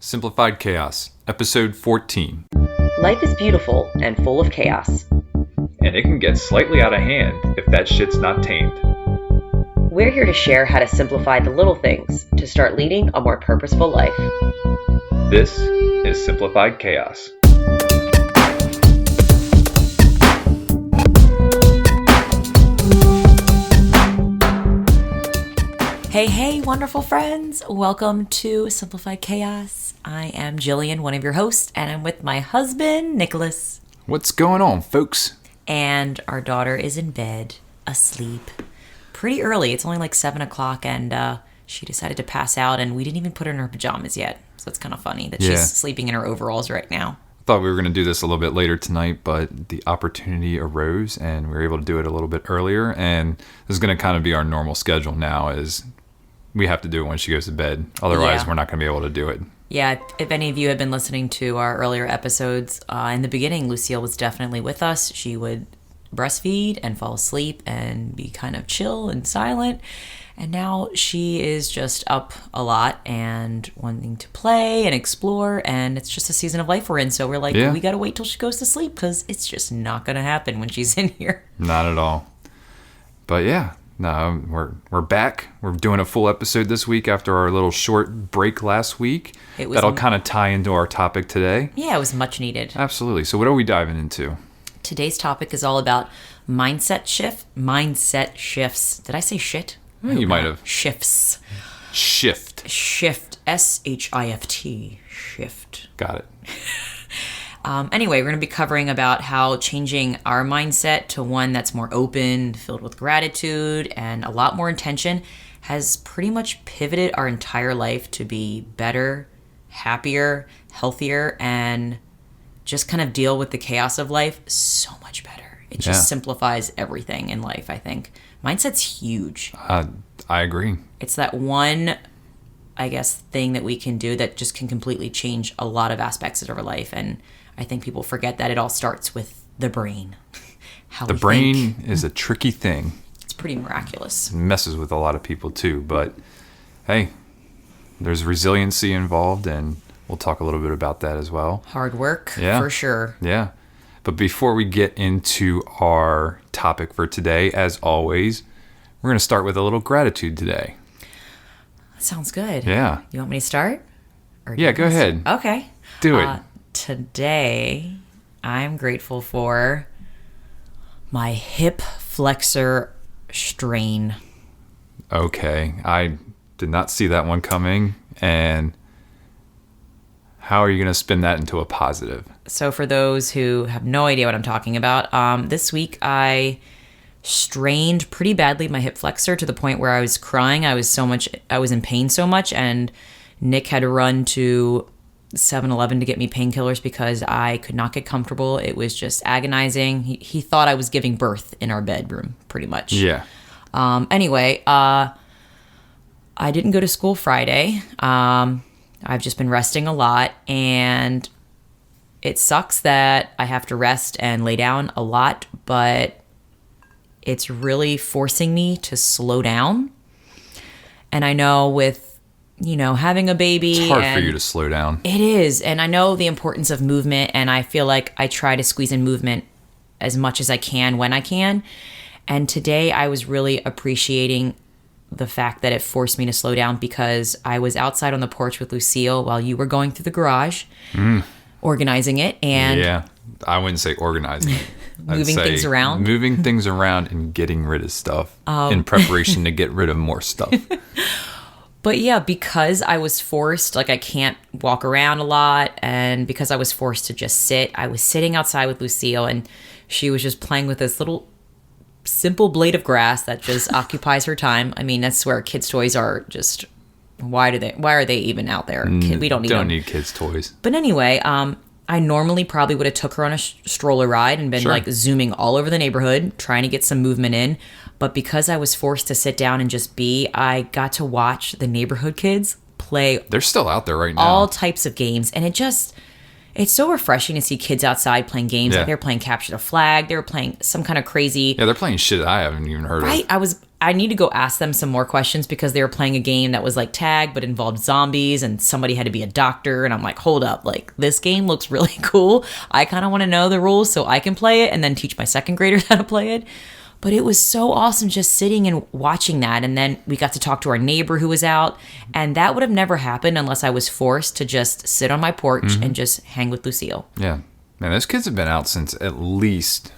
Simplified Chaos, Episode 14. Life is beautiful and full of chaos. And it can get slightly out of hand if that shit's not tamed. We're here to share how to simplify the little things to start leading a more purposeful life. This is Simplified Chaos. Hey, wonderful friends. Welcome to Simplified Chaos. I am Jillian, one of your hosts, and I'm with my husband, Nicholas. What's going on, folks? And our daughter is in bed, asleep. Pretty early. It's only like 7 o'clock, and she decided to pass out, and we didn't even put her in her pajamas yet. So it's kind of funny that she's sleeping in her overalls right now. I thought we were going to do this a little bit later tonight, but the opportunity arose, and we were able to do it a little bit earlier. And this is going to kind of be our normal schedule now, is we have to do it when she goes to bed. Otherwise, we're not going to be able to do it. Yeah, if any of you have been listening to our earlier episodes, in the beginning, Lucille was definitely with us. She would breastfeed and fall asleep and be kind of chill and silent. And now she is just up a lot and wanting to play and explore. And it's just a season of life we're in. So we're like, we got to wait till she goes to sleep because it's just not going to happen when she's in here. Not at all. But yeah. No, we're back. We're doing a full episode this week after our little short break last week. That'll kind of tie into our topic today. Yeah, it was much needed. Absolutely. So what are we diving into? Today's topic is all about mindset shifts. Did I say shit? You might have. Shifts. Shift. S-H-I-F-T. Shift. Got it. Anyway, we're going to be covering about how changing our mindset to one that's more open, filled with gratitude, and a lot more intention has pretty much pivoted our entire life to be better, happier, healthier, and just kind of deal with the chaos of life so much better. It just simplifies everything in life, I think. Mindset's huge. I agree. It's that one, I guess, thing that we can do that just can completely change a lot of aspects of our life. And I think people forget that it all starts with the brain. The brain is a tricky thing. It's pretty miraculous. It messes with a lot of people too, but hey, there's resiliency involved, and we'll talk a little bit about that as well. Hard work, for sure. Yeah. But before we get into our topic for today, as always, we're going to start with a little gratitude today. That sounds good. Yeah. You want me to start? Yeah, go ahead. Okay. Do it. Today, I'm grateful for my hip flexor strain. Okay. I did not see that one coming. And how are you going to spin that into a positive? So for those who have no idea what I'm talking about, this week I strained pretty badly my hip flexor to the point where I was crying. I was in pain so much, and Nick had to run to 7-Eleven to get me painkillers because I could not get comfortable. It was just agonizing. He thought I was giving birth in our bedroom, pretty much. Yeah. Anyway, I didn't go to school Friday. I've just been resting a lot, and it sucks that I have to rest and lay down a lot, but it's really forcing me to slow down. And I know with having a baby. It's hard for you to slow down. It is. And I know the importance of movement, and I feel like I try to squeeze in movement as much as I can when I can. And today I was really appreciating the fact that it forced me to slow down because I was outside on the porch with Lucille while you were going through the garage, organizing it. And yeah, I wouldn't say organizing it. Moving things around. Moving things around and getting rid of stuff in preparation to get rid of more stuff. But yeah, because I was forced, I can't walk around a lot, and because I was forced to just sit, I was sitting outside with Lucille, and she was just playing with this little simple blade of grass that just occupies her time. I mean, that's where kids' toys are just, why are they even out there? We don't need them. Don't need kids' toys. But anyway, I normally probably would have took her on a stroller ride and been zooming all over the neighborhood, trying to get some movement in. But because I was forced to sit down and just be, I got to watch the neighborhood kids play. They're still out there right now. All types of games. And it It's so refreshing to see kids outside playing games. Yeah. Like they're playing capture the flag. They were playing some kind of crazy. Yeah, they're playing shit I haven't even heard Right. of. I need to go ask them some more questions because they were playing a game that was like tag but involved zombies and somebody had to be a doctor, and I'm like, hold up, like this game looks really cool. I kind of want to know the rules so I can play it and then teach my second graders how to play it. But it was so awesome just sitting and watching that. And then we got to talk to our neighbor who was out, and that would have never happened unless I was forced to just sit on my porch and just hang with Lucille. Yeah. Man, those kids have been out since at least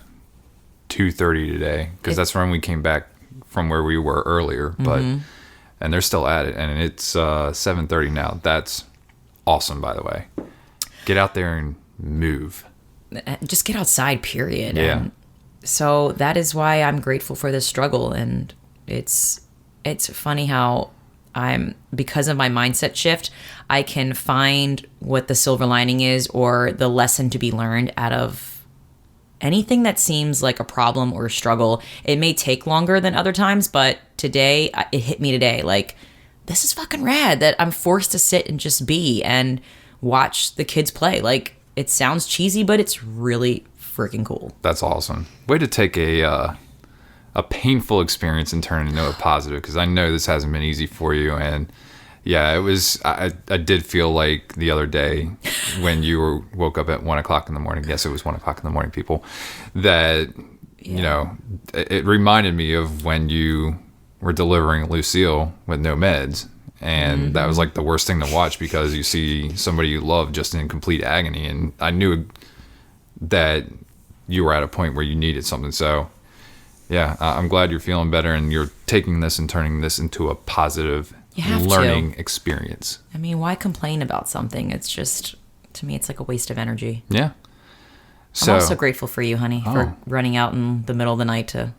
2:30 today, because that's when we came back from where we were earlier. But and they're still at it, and it's 7:30 now. That's awesome, by the way. Get out there and move. Just get outside, period. Yeah. And so that is why I'm grateful for this struggle. And it's funny how because of my mindset shift, I can find what the silver lining is or the lesson to be learned out of anything that seems like a problem or a struggle. It may take longer than other times, but today it hit me today. Like, this is fucking rad that I'm forced to sit and just be and watch the kids play. Like, it sounds cheesy, but it's really freaking cool. That's awesome. Way to take a painful experience and turn it into a positive, because I know this hasn't been easy for you. And yeah, it was. I did feel like the other day when you woke up at 1 o'clock in the morning. Yes, it was 1 o'clock in the morning, people. That you know, it reminded me of when you were delivering Lucille with no meds, and that was like the worst thing to watch because you see somebody you love just in complete agony. And I knew that you were at a point where you needed something. So yeah, I'm glad you're feeling better and you're taking this and turning this into a positive learning experience. I mean, why complain about something? It's just, to me, it's like a waste of energy. Yeah. So, I'm also grateful for you, honey, for running out in the middle of the night to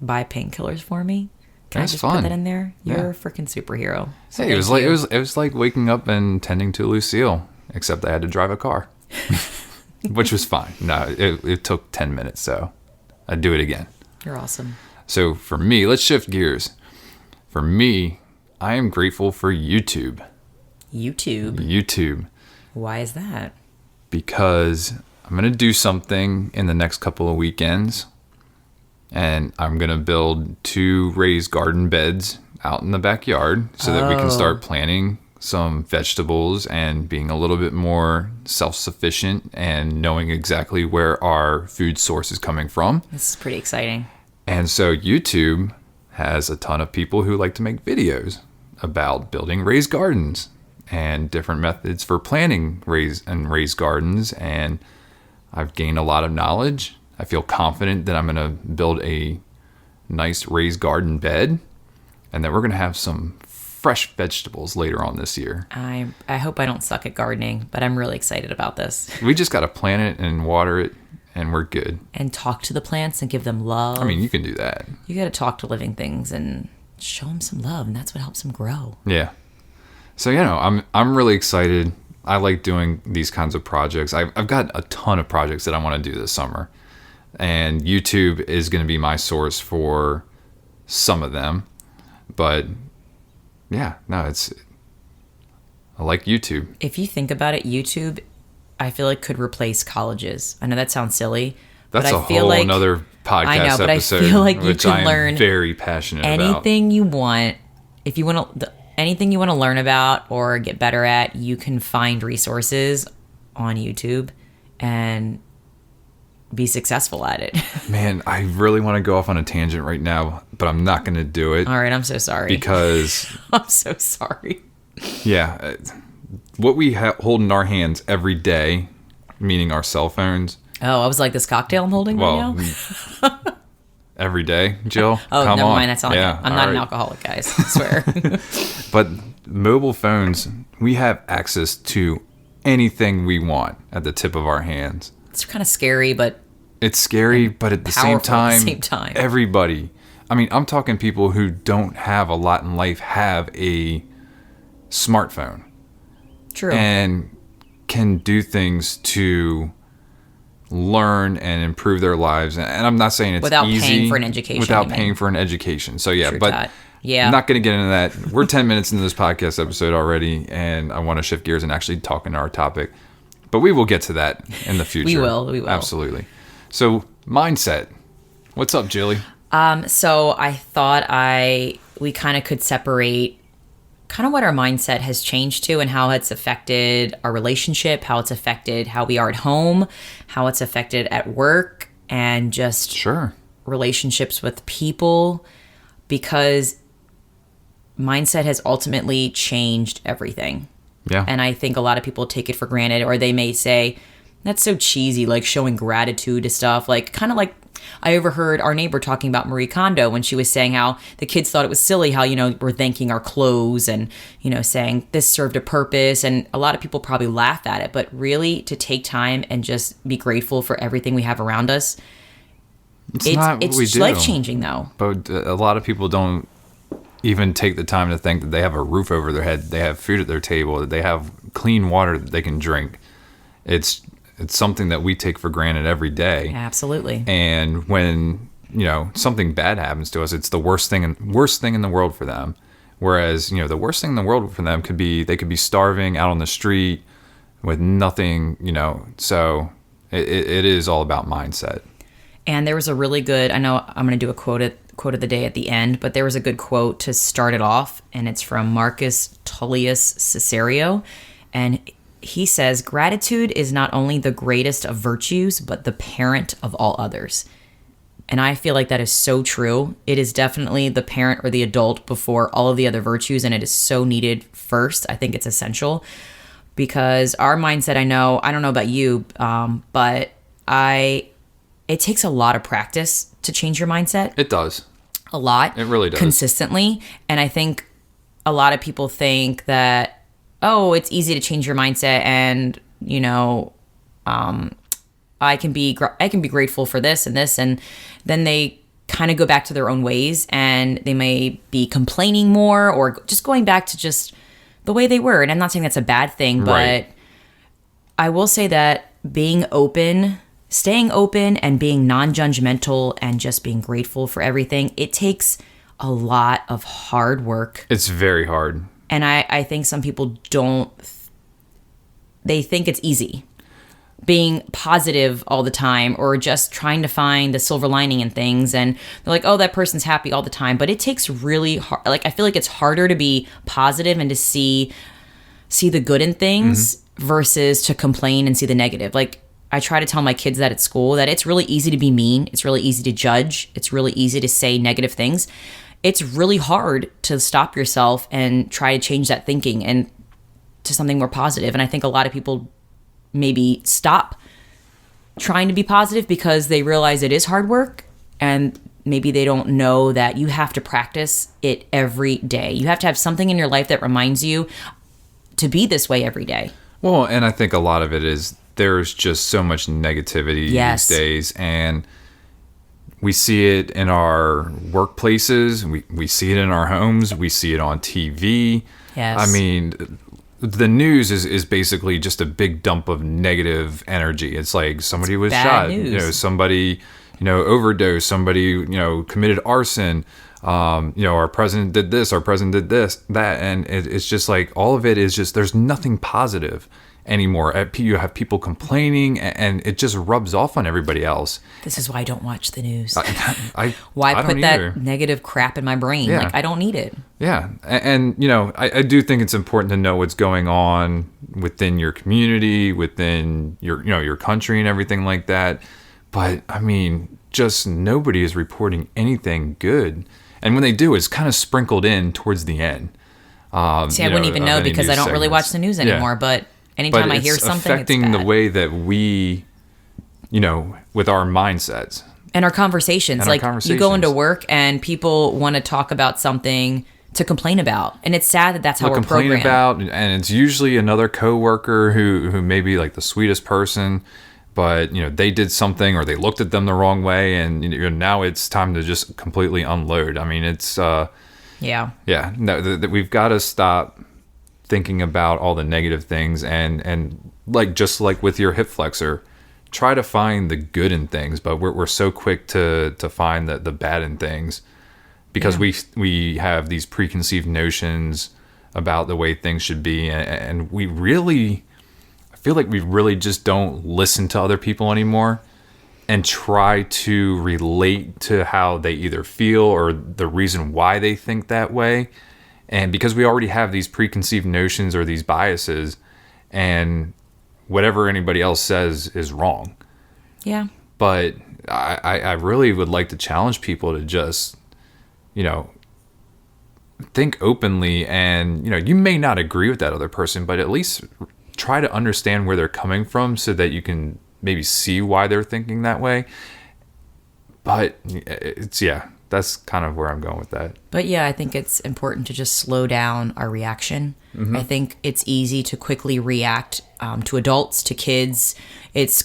buy painkillers for me. Can I just put that in there? You're a freaking superhero. So hey, it was like waking up and tending to Lucille, except I had to drive a car, which was fine. No, it took 10 minutes, so I'd do it again. You're awesome. So for me, let's shift gears. For me, I am grateful for YouTube. YouTube. Why is that? Because I'm going to do something in the next couple of weekends, and I'm going to build 2 raised garden beds out in the backyard so that we can start planting some vegetables and being a little bit more self-sufficient and knowing exactly where our food source is coming from. This is pretty exciting. And so YouTube has a ton of people who like to make videos about building raised gardens and different methods for planting raised gardens. And I've gained a lot of knowledge. I feel confident that I'm going to build a nice raised garden bed and that we're going to have some fresh vegetables later on this year. I hope I don't suck at gardening, but I'm really excited about this. We just got to plant it and water it, and we're good. And talk to the plants and give them love. I mean, you can do that. You got to talk to living things and show them some love, and that's what helps them grow. Yeah. So, you know, I'm really excited. I like doing these kinds of projects. I've got a ton of projects that I want to do this summer, and YouTube is going to be my source for some of them. But yeah, no, I like YouTube. If you think about it, YouTube, I feel like could replace colleges. I know that sounds silly. That's but a whole another podcast I know, but episode, I feel like you which can I am learn very passionate anything you want. If you want to, anything you want to learn about or get better at, you can find resources on YouTube and be successful at it. Man, I really want to go off on a tangent right now, but I'm not going to do it. All right, I'm so sorry. Because I'm so sorry. Yeah, what we hold in our hands every day, meaning our cell phones. Oh, I was like, this cocktail I'm holding right now? Every day, Jill. Oh, come never on. mind. That's not yeah, it. I'm not an alcoholic, guys. I swear. But mobile phones, we have access to anything we want at the tip of our hands. It's kind of scary, but it's scary, but at the same time, everybody. I mean, I'm talking people who don't have a lot in life have a smartphone. True. And can do things to learn and improve their lives. And I'm not saying it's without easy. Paying for an education. Without paying for an education. So yeah, True but that. Yeah. I'm not going to get into that. We're 10 minutes into this podcast episode already, and I want to shift gears and actually talk into our topic. But we will get to that in the future. We will. Absolutely. So mindset. What's up, Jilly? So I thought we kind of could separate kind of what our mindset has changed to and how it's affected our relationship, how it's affected how we are at home, how it's affected at work, and just Sure. relationships with people, because mindset has ultimately changed everything. Yeah. And I think a lot of people take it for granted, or they may say, that's so cheesy, like showing gratitude to stuff. Like, kind of like I overheard our neighbor talking about Marie Kondo when she was saying how the kids thought it was silly how, we're thanking our clothes and, saying this served a purpose. And a lot of people probably laugh at it. But really, to take time and just be grateful for everything we have around us, it's life-changing, though. But a lot of people don't even take the time to think that they have a roof over their head, they have food at their table, that they have clean water that they can drink. It's something that we take for granted every day. Absolutely. And when, something bad happens to us, it's the worst thing in the world for them. Whereas, the worst thing in the world for them could be starving out on the street with nothing, so it is all about mindset. And there was a really good, I know I'm going to do a quote of the day at the end, but there was a good quote to start it off, and it's from Marcus Tullius Cicero. And he says, gratitude is not only the greatest of virtues, but the parent of all others. And I feel like that is so true. It is definitely the parent or the adult before all of the other virtues, and it is so needed first. I think it's essential because our mindset, I don't know about you, but it takes a lot of practice to change your mindset. It does. A lot. It really does. Consistently. And I think a lot of people think that, it's easy to change your mindset and, I can be grateful for this and this. And then they kind of go back to their own ways and they may be complaining more or just going back to just the way they were. And I'm not saying that's a bad thing, but right. I will say that staying open and being non-judgmental and just being grateful for everything, it takes a lot of hard work. It's very hard. And I think some people they think it's easy being positive all the time or just trying to find the silver lining in things. And they're like, oh, that person's happy all the time. But it takes really hard. Like, I feel like it's harder to be positive and to see the good in things versus to complain and see the negative. Like, I try to tell my kids that at school that it's really easy to be mean. It's really easy to judge. It's really easy to say negative things. It's really hard to stop yourself and try to change that thinking and to something more positive. And I think a lot of people maybe stop trying to be positive because they realize it is hard work, and maybe they don't know that you have to practice it every day. You have to have something in your life that reminds you to be this way every day. Well, and I think a lot of it is there's just so much negativity these days, and we see it in our workplaces, we see it in our homes, we see it on TV. Yes. I mean, the news is basically just a big dump of negative energy. It's like somebody was shot, news. Somebody, overdosed, somebody, committed arson. Our president did this, our president did this, that, and it's just like all of it is just there's nothing positive anymore. You have people complaining, and it just rubs off on everybody else. This is why I don't watch the news. Why put that negative crap in my brain? Yeah. Like, I don't need it. Yeah, and I do think it's important to know what's going on within your community, within your country, and everything like that. But I mean, just nobody is reporting anything good, and when they do, it's kind of sprinkled in towards the end. I wouldn't even know because I don't really watch the news anymore. Yeah. But anytime I hear something, affecting it's bad. the way that we, with our mindsets. And our conversations. And our like, conversations. You go into work and people want to talk about something to complain about. And it's sad that that's how we're programmed. And it's usually another coworker who may be like the sweetest person, but, they did something or they looked at them the wrong way. And now it's time to just completely unload. I mean, it's, yeah. No, we've got to stop thinking about all the negative things and just like with your hip flexor, try to find the good in things, but we're so quick to find the bad in things because we have these preconceived notions about the way things should be, and we really feel like we really just don't listen to other people anymore and try to relate to how they either feel or the reason why they think that way. And because we already have these preconceived notions or these biases, and whatever anybody else says is wrong. Yeah. But I really would like to challenge people to just, think openly, and, you may not agree with that other person, but at least try to understand where they're coming from so that you can maybe see why they're thinking that way. But that's kind of where I'm going with that. But yeah, I think it's important to just slow down our reaction. I think it's easy to quickly react to adults, to kids. It's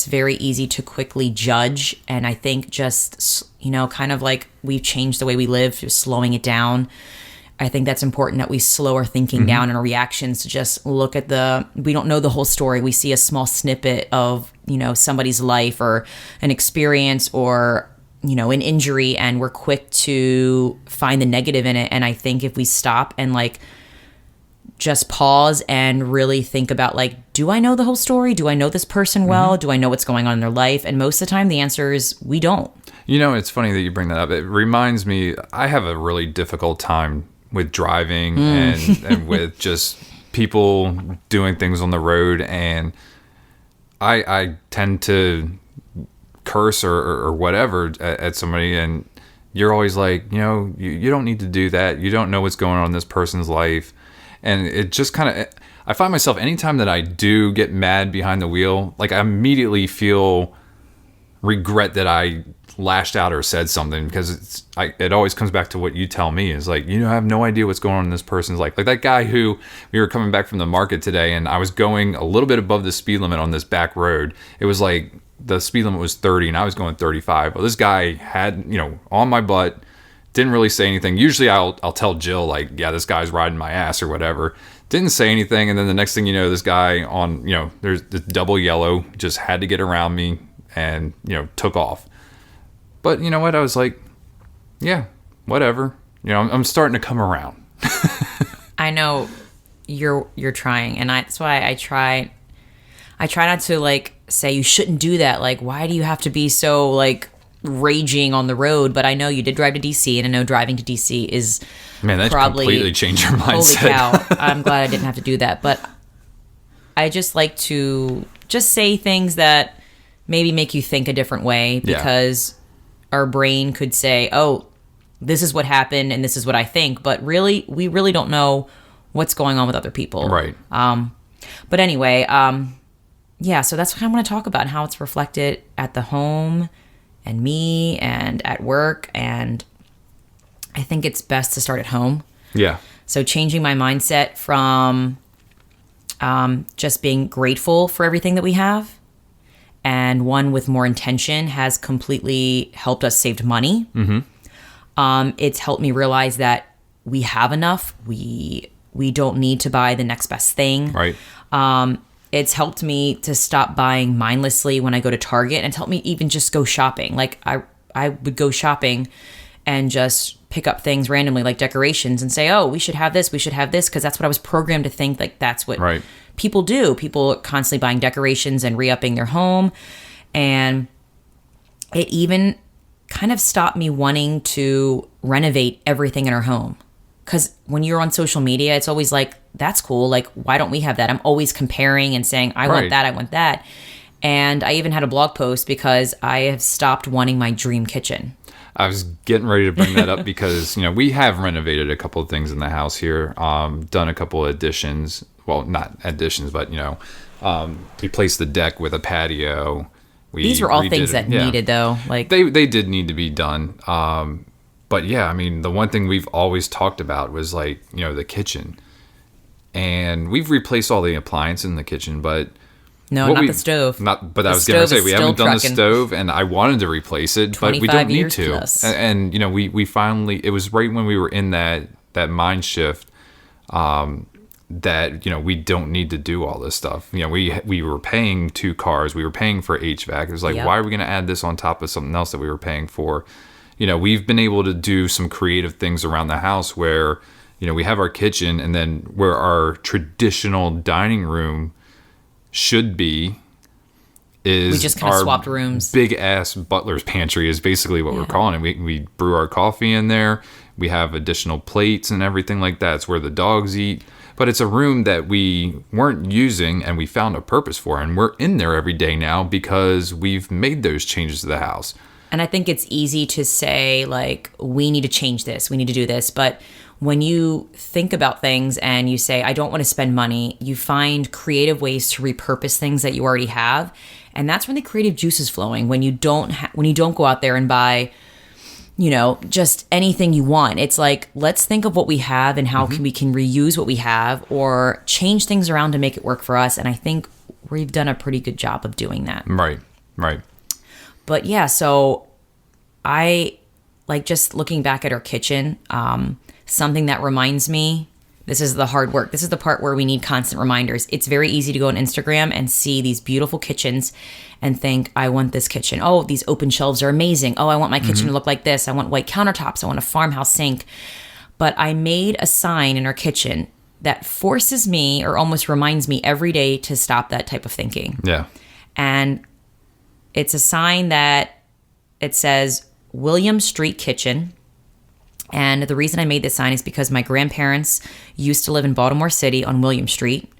very easy to quickly judge. And I think just, kind of like we've changed the way we live, just slowing it down. I think that's important that we slow our thinking down and our reactions to just look at we don't know the whole story. We see a small snippet of, somebody's life or an experience or, an injury, and we're quick to find the negative in it. And I think if we stop and just pause and really think about do I know the whole story? Do I know this person well? Do I know what's going on in their life? And most of the time the answer is we don't. It's funny that you bring that up. It reminds me, I have a really difficult time with driving and with just people doing things on the road. And I tend to curse or whatever at somebody, and you're always like, you don't need to do that. You don't know what's going on in this person's life. And it just kind of, I find myself anytime that I do get mad behind the wheel, I immediately feel regret that I lashed out or said something, because it always comes back to what you tell me is I have no idea what's going on in this person's life. Like that guy who we were coming back from the market today, and I was going a little bit above the speed limit on this back road. It was the speed limit was 30 and I was going 35. Well, this guy had, on my butt, didn't really say anything. Usually I'll tell Jill this guy's riding my ass or whatever. Didn't say anything. And then the next thing you know, this guy on, there's this double yellow, just had to get around me and, took off. But you know what? I was like, yeah, whatever. I'm starting to come around. I know you're trying, and that's why I try not to say you shouldn't do that. Why do you have to be so raging on the road? But I know you did drive to DC, and I know driving to DC is probably completely changed your mindset. Holy cow! I'm glad I didn't have to do that. But I just like to just say things that maybe make you think a different way, because our brain could say, "Oh, this is what happened, and this is what I think," but really, we really don't know what's going on with other people, right? But anyway, so that's what I want to talk about, how it's reflected at the home and me and at work. And I think it's best to start at home. Yeah. So changing my mindset from just being grateful for everything that we have, and one with more intention, has completely helped us save money. It's helped me realize that we have enough. We don't need to buy the next best thing. Right. It's helped me to stop buying mindlessly when I go to Target, and it's helped me even just go shopping. I would go shopping and just pick up things randomly, like decorations, and say, oh, we should have this, because that's what I was programmed to think, that's what people do. People are constantly buying decorations and re-upping their home. And it even kind of stopped me wanting to renovate everything in our home. Because when you're on social media, it's always that's cool. Why don't we have that? I'm always comparing and saying, I want that, I want that. And I even had a blog post because I have stopped wanting my dream kitchen. I was getting ready to bring that up because, we have renovated a couple of things in the house here, done a couple of additions. Well, not additions, but, replaced the deck with a patio. These were all things that needed, though. They did need to be done. But yeah, the one thing we've always talked about was the kitchen. And we've replaced all the appliances in the kitchen, but no, not the stove. But I was going to say, we haven't done the stove, and I waned to replace it, but we don't need to. Plus. And we finally, it was right when we were in that mind shift, that we don't need to do all this stuff. We were paying 2 cars, we were paying for HVAC. It was why are we going to add this on top of something else that we were paying for? We've been able to do some creative things around the house where we have our kitchen, and then where our traditional dining room should be is We just kind of our swapped rooms. big ass butler's pantry is basically what we're calling it. We brew our coffee in there. We have additional plates and everything like that. It's where the dogs eat. But it's a room that we weren't using and we found a purpose for. And we're in there every day now because we've made those changes to the house. And I think it's easy to say, like, we need to change this, we need to do this. But when you think about things and you say, I don't want to spend money, you find creative ways to repurpose things that you already have. And that's when the creative juice is flowing, when you don't go out there and buy, just anything you want. It's like, let's think of what we have and how we can reuse what we have or change things around to make it work for us. And I think we've done a pretty good job of doing that. Right. But yeah, so I like just looking back at our kitchen, something that reminds me, this is the hard work. This is the part where we need constant reminders. It's very easy to go on Instagram and see these beautiful kitchens and think, I want this kitchen. Oh, these open shelves are amazing. Oh, I want my kitchen to look like this. I want white countertops. I want a farmhouse sink. But I made a sign in our kitchen that forces me or almost reminds me every day to stop that type of thinking. Yeah. And it's a sign that it says William Street Kitchen. And the reason I made this sign is because my grandparents used to live in Baltimore City on William Street,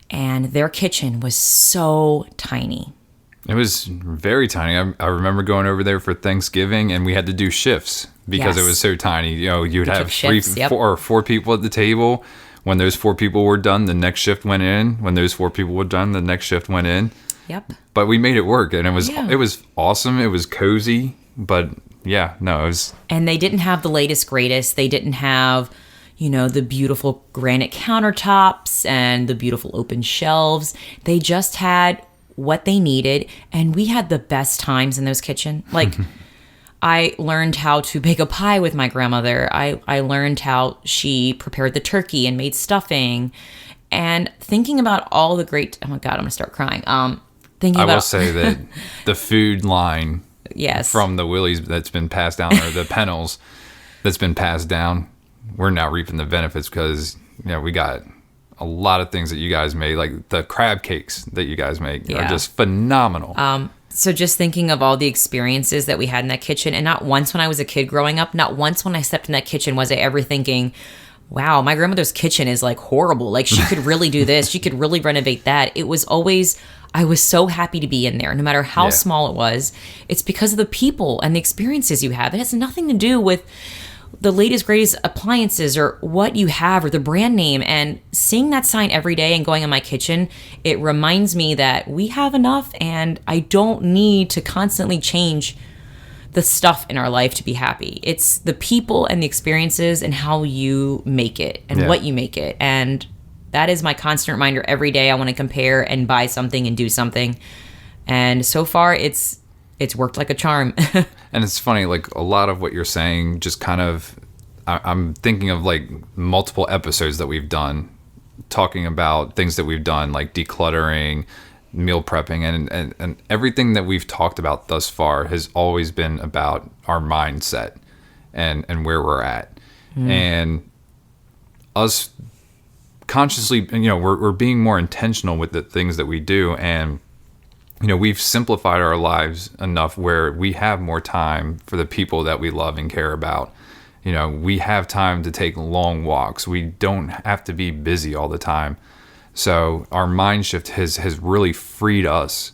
and their kitchen was so tiny. It was very tiny. I remember going over there for Thanksgiving, and we had to do shifts because it was so tiny. You'd have four people at the table. When those 4 people were done, the next shift went in. When those 4 people were done, the next shift went in. Yep. But we made it work, and it was awesome. It was cozy, but yeah, no, it was. And they didn't have the latest, greatest. They didn't have, the beautiful granite countertops and the beautiful open shelves. They just had what they needed, and we had the best times in those kitchen. Like, I learned how to bake a pie with my grandmother. I learned how she prepared the turkey and made stuffing. And thinking about all the great, oh my God, I'm going to start crying. I will say that the food line from the Willys that's been passed down, or the Pennells that's been passed down, we're now reaping the benefits because, we got a lot of things that you guys made, like the crab cakes that you guys make are just phenomenal. So just thinking of all the experiences that we had in that kitchen, and not once when I was a kid growing up, not once when I stepped in that kitchen was I ever thinking, wow, my grandmother's kitchen is like horrible. Like she could really do this. She could really renovate that. It was always, I was so happy to be in there, no matter how small it was. It's because of the people and the experiences you have. It has nothing to do with the latest, greatest appliances or what you have or the brand name. And seeing that sign every day and going in my kitchen, it reminds me that we have enough and I don't need to constantly change the stuff in our life to be happy. It's the people and the experiences and how you make it and what you make it. And that is my constant reminder every day. I want to compare and buy something and do something. And so far it's worked like a charm. And it's funny, like a lot of what you're saying just kind of, I'm thinking of like multiple episodes that we've done talking about things that we've done, like decluttering, meal prepping, and everything that we've talked about thus far has always been about our mindset and where we're at. And us consciously, we're being more intentional with the things that we do. And, we've simplified our lives enough where we have more time for the people that we love and care about. We have time to take long walks. We don't have to be busy all the time. So our mind shift has really freed us,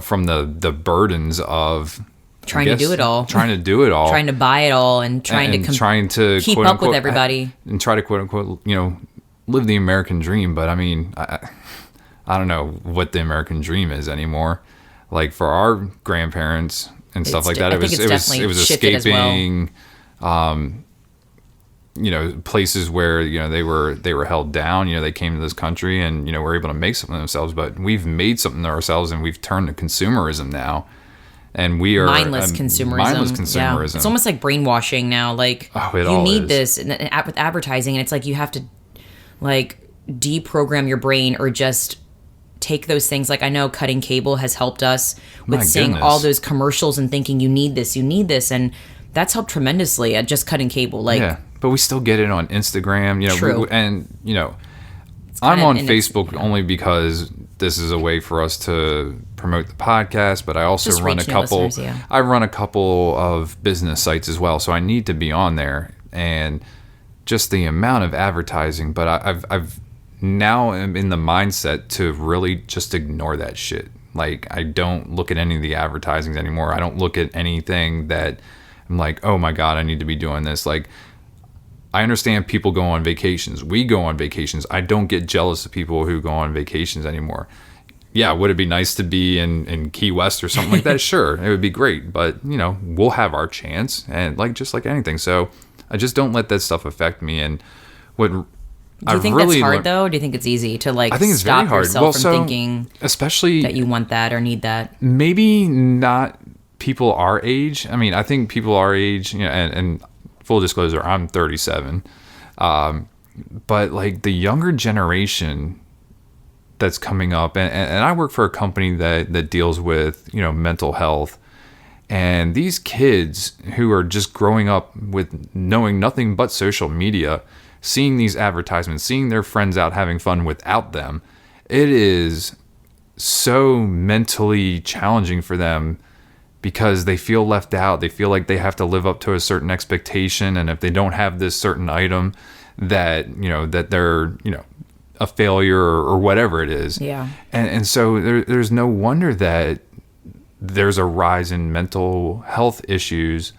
from the burdens of trying to do it all, trying to buy it all, and trying to keep up with everybody, and try to quote unquote, live the American dream. But I mean, I don't know what the American dream is anymore. Like for our grandparents and stuff like that, it was escaping, places where, they were held down. They came to this country and, were able to make something of themselves, but we've made something of ourselves and we've turned to consumerism now. And we are mindless consumerism. Yeah. It's almost like brainwashing now. Like you need this and with advertising, and it's like you have to like deprogram your brain or just take those things. Like I know cutting cable has helped us with seeing all those commercials and thinking you need this, and that's helped tremendously at just cutting cable. Like, but we still get it on Instagram, True. I'm on Facebook only because this is a way for us to promote the podcast, but I also Just run a reach new couple. listeners, yeah. I run a couple of business sites as well, so I need to be on there, and just the amount of advertising. But I've now am in the mindset to really just ignore that shit. Like, I don't look at any of the advertisings anymore. I don't look at anything that I'm like, oh my God, I need to be doing this. Like, I understand people go on vacations. We go on vacations. I don't get jealous of people who go on vacations anymore. Yeah, would it be nice to be in Key West or something like that? Sure, it would be great. But, we'll have our chance, and just like anything. So I just don't let that stuff affect me. And what Do you think that's hard though? Or do you think it's easy to I think it's stop very hard. yourself from thinking especially that you want that or need that? Maybe not people our age. I mean, I think people our age, and full disclosure, I'm 37. But like the younger generation that's coming up, and I work for a company that deals with, mental health. And these kids who are just growing up with knowing nothing but social media, seeing these advertisements, seeing their friends out having fun without them, it is so mentally challenging for them because they feel left out. They feel like they have to live up to a certain expectation, and if they don't have this certain item, that that they're a failure or whatever it is. Yeah. And so there's no wonder that there's a rise in mental health issues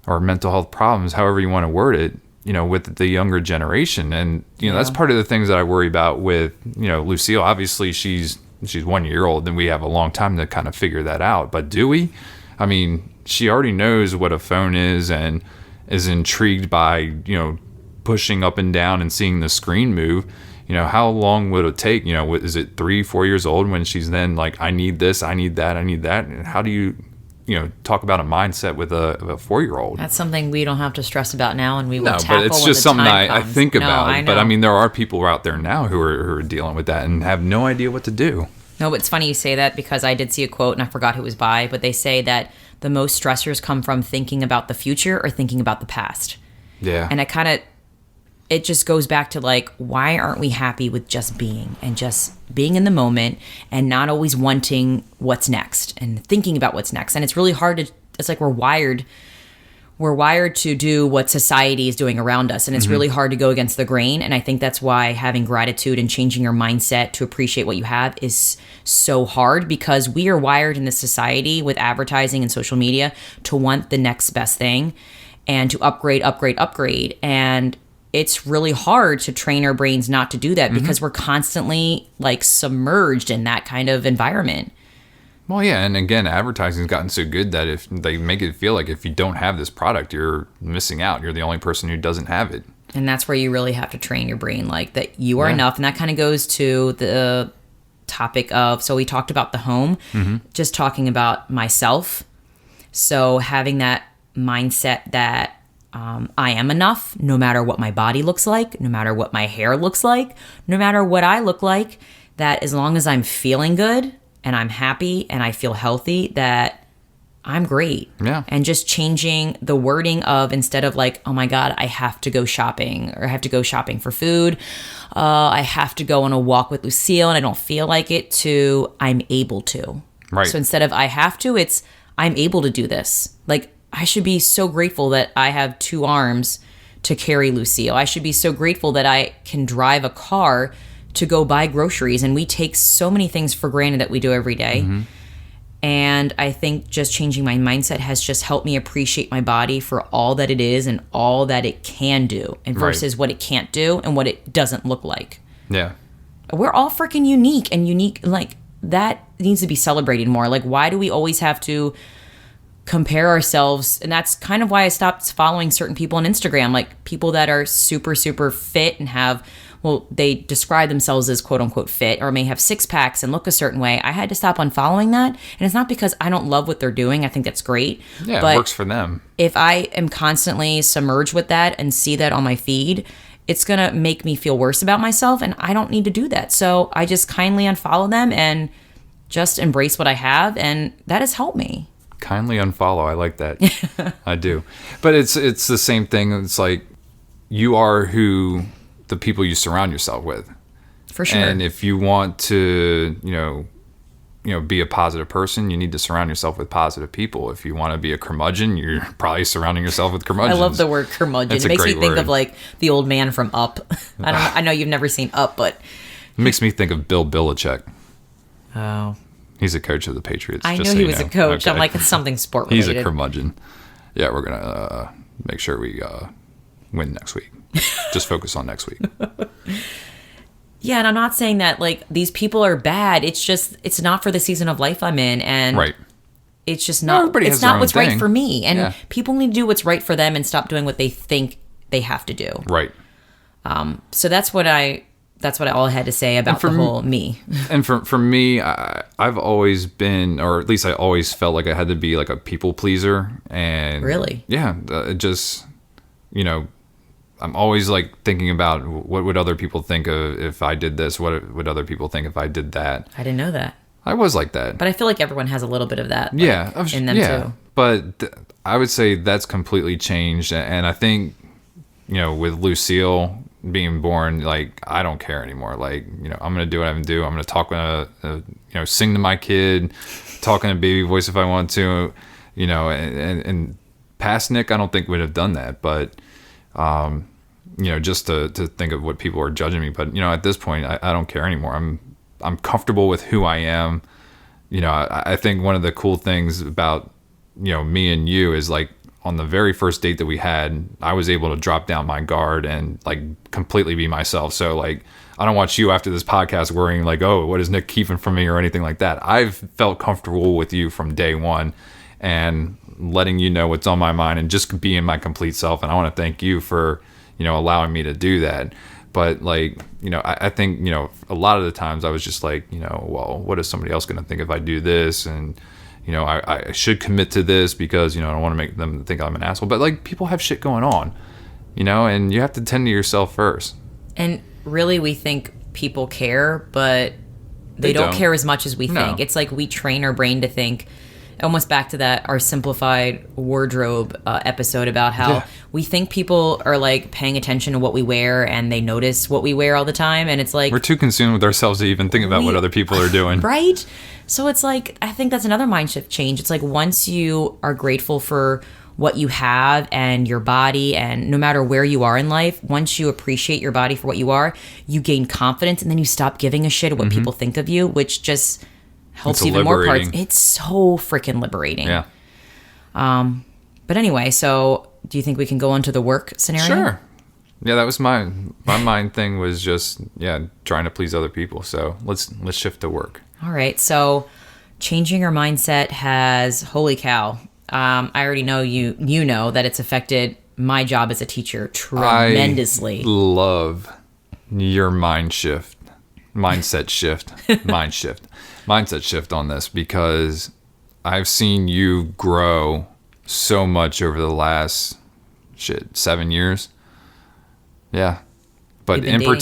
or mental health problems, however you want to word it, with the younger generation. And, that's part of the things that I worry about with, Lucille. Obviously she's 1 year old, and we have a long time to kind of figure that out. But do we? I mean, she already knows what a phone is and is intrigued by, pushing up and down and seeing the screen move. How long would it take? Is it 3-4 years old when she's then like, I need this, I need that, I need that? And how do you, talk about a mindset with a 4-year-old? That's something we don't have to stress about now, and we will tackle but it's when just the something time I comes. think about. I know. But I mean, there are people out there now who are dealing with that and have no idea what to do. No, but it's funny you say that because I did see a quote and I forgot who it was by, but they say that the most stressors come from thinking about the future or thinking about the past. Yeah. And it just goes back to like, why aren't we happy with just being in the moment and not always wanting what's next and thinking about what's next? And it's really hard it's like we're wired to do what society is doing around us. And it's really hard to go against the grain. And I think that's why having gratitude and changing your mindset to appreciate what you have is so hard, because we are wired in this society with advertising and social media to want the next best thing and to upgrade. And it's really hard to train our brains not to do that because we're constantly like submerged in that kind of environment. Well, yeah, and again, advertising's gotten so good that if they make it feel like if you don't have this product, you're missing out. You're the only person who doesn't have it. And that's where you really have to train your brain, like that you are enough. And that kind of goes to the topic of, so we talked about the home, just talking about myself. So having that mindset that I am enough, no matter what my body looks like, no matter what my hair looks like, no matter what I look like, that as long as I'm feeling good and I'm happy and I feel healthy, that I'm great. Yeah. And just changing the wording of, instead of like, oh my God, I have to go shopping, or I have to go shopping for food. I have to go on a walk with Lucille and I don't feel like it, to I'm able to. Right. So instead of I have to, it's I'm able to do this. Like, I should be so grateful that I have 2 arms to carry Lucille. I should be so grateful that I can drive a car to go buy groceries. And we take so many things for granted that we do every day. And I think just changing my mindset has just helped me appreciate my body for all that it is and all that it can do, and versus what it can't do and what it doesn't look like. Yeah. We're all freaking unique, and like that needs to be celebrated more. Like, why do we always have to compare ourselves? And that's kind of why I stopped following certain people on Instagram, like people that are super, super fit and have, well, they describe themselves as quote unquote fit, or may have 6-packs and look a certain way. I had to stop unfollowing that. And it's not because I don't love what they're doing. I think that's great. Yeah, but it works for them. If I am constantly submerged with that and see that on my feed, it's going to make me feel worse about myself, and I don't need to do that. So I just kindly unfollow them and just embrace what I have, and that has helped me. Kindly unfollow. I like that. I do. But it's the same thing. It's like you are who the people you surround yourself with. For sure. And if you want to, be a positive person, you need to surround yourself with positive people. If you want to be a curmudgeon, you're probably surrounding yourself with curmudgeons. I love the word curmudgeon. It's It a makes me great think word. of like the old man from Up. I know you've never seen Up, but It makes me think of Bill Belichick. oh, He's a coach of the Patriots. I just knew so he you was a know. coach. I'm Okay. like, it's something sport He's related. a curmudgeon. Yeah, we're going to make sure we win next week. Just focus on next week. Yeah, and I'm not saying that like these people are bad. It's just it's not for the season of life I'm in, and Right. it's just Well, not. everybody It's has their not own what's right thing. for me, and Yeah. people need to do what's right for them and stop doing what they think they have to do. Right. So that's what I all had to say about the whole me. And for me, I've always been, or at least I always felt like I had to be like a people pleaser. And Really? Yeah. It just, I'm always like thinking about what would other people think of if I did this? What would other people think if I did that? I didn't know that, I was like that. but I feel like everyone has a little bit of that. Like, Yeah, in them yeah. too. But I would say that's completely changed, and I think with Lucille being born, like I don't care anymore. Like I'm gonna do what I'm gonna do. I'm gonna talk, sing to my kid, talk in a baby voice if I want to, and past Nick, I don't think would have done that, but just to think of what people are judging me. But at this point, I don't care anymore. I'm comfortable with who I am. I think one of the cool things about, me and you is like on the very first date that we had, I was able to drop down my guard and like completely be myself. So like, I don't want you after this podcast worrying like, oh, what is Nick keeping from me or anything like that. I've felt comfortable with you from day one and letting you know what's on my mind and just being my complete self. And I want to thank you for, allowing me to do that. But like, I think, a lot of the times I was just like, well, what is somebody else going to think if I do this? And, I should commit to this because, I don't want to make them think I'm an asshole. But like people have shit going on, and you have to tend to yourself first. And really, we think people care, but they don't care as much as we No. think. It's like we train our brain to think, almost back to that, our simplified wardrobe episode about how we think people are like paying attention to what we wear and they notice what we wear all the time. And it's like, We're too consumed with ourselves to even think about what other people are doing. right? So it's like, I think that's another mind shift change. It's like once you are grateful for what you have and your body, and no matter where you are in life, once you appreciate your body for what you are, you gain confidence, and then you stop giving a shit what people think of you, which just helps It's even more parts. liberating. It's so freaking liberating. Yeah. But anyway, so do you think we can go on to the work scenario? Sure. Yeah, that was my mind thing was just trying to please other people. So let's shift to work. All right. So changing our mindset has, holy cow. I already know you know that it's affected my job as a teacher tremendously. I love your mindset shift on this, because I've seen you grow so much over the last 7 years. Yeah. But We've been in dating for-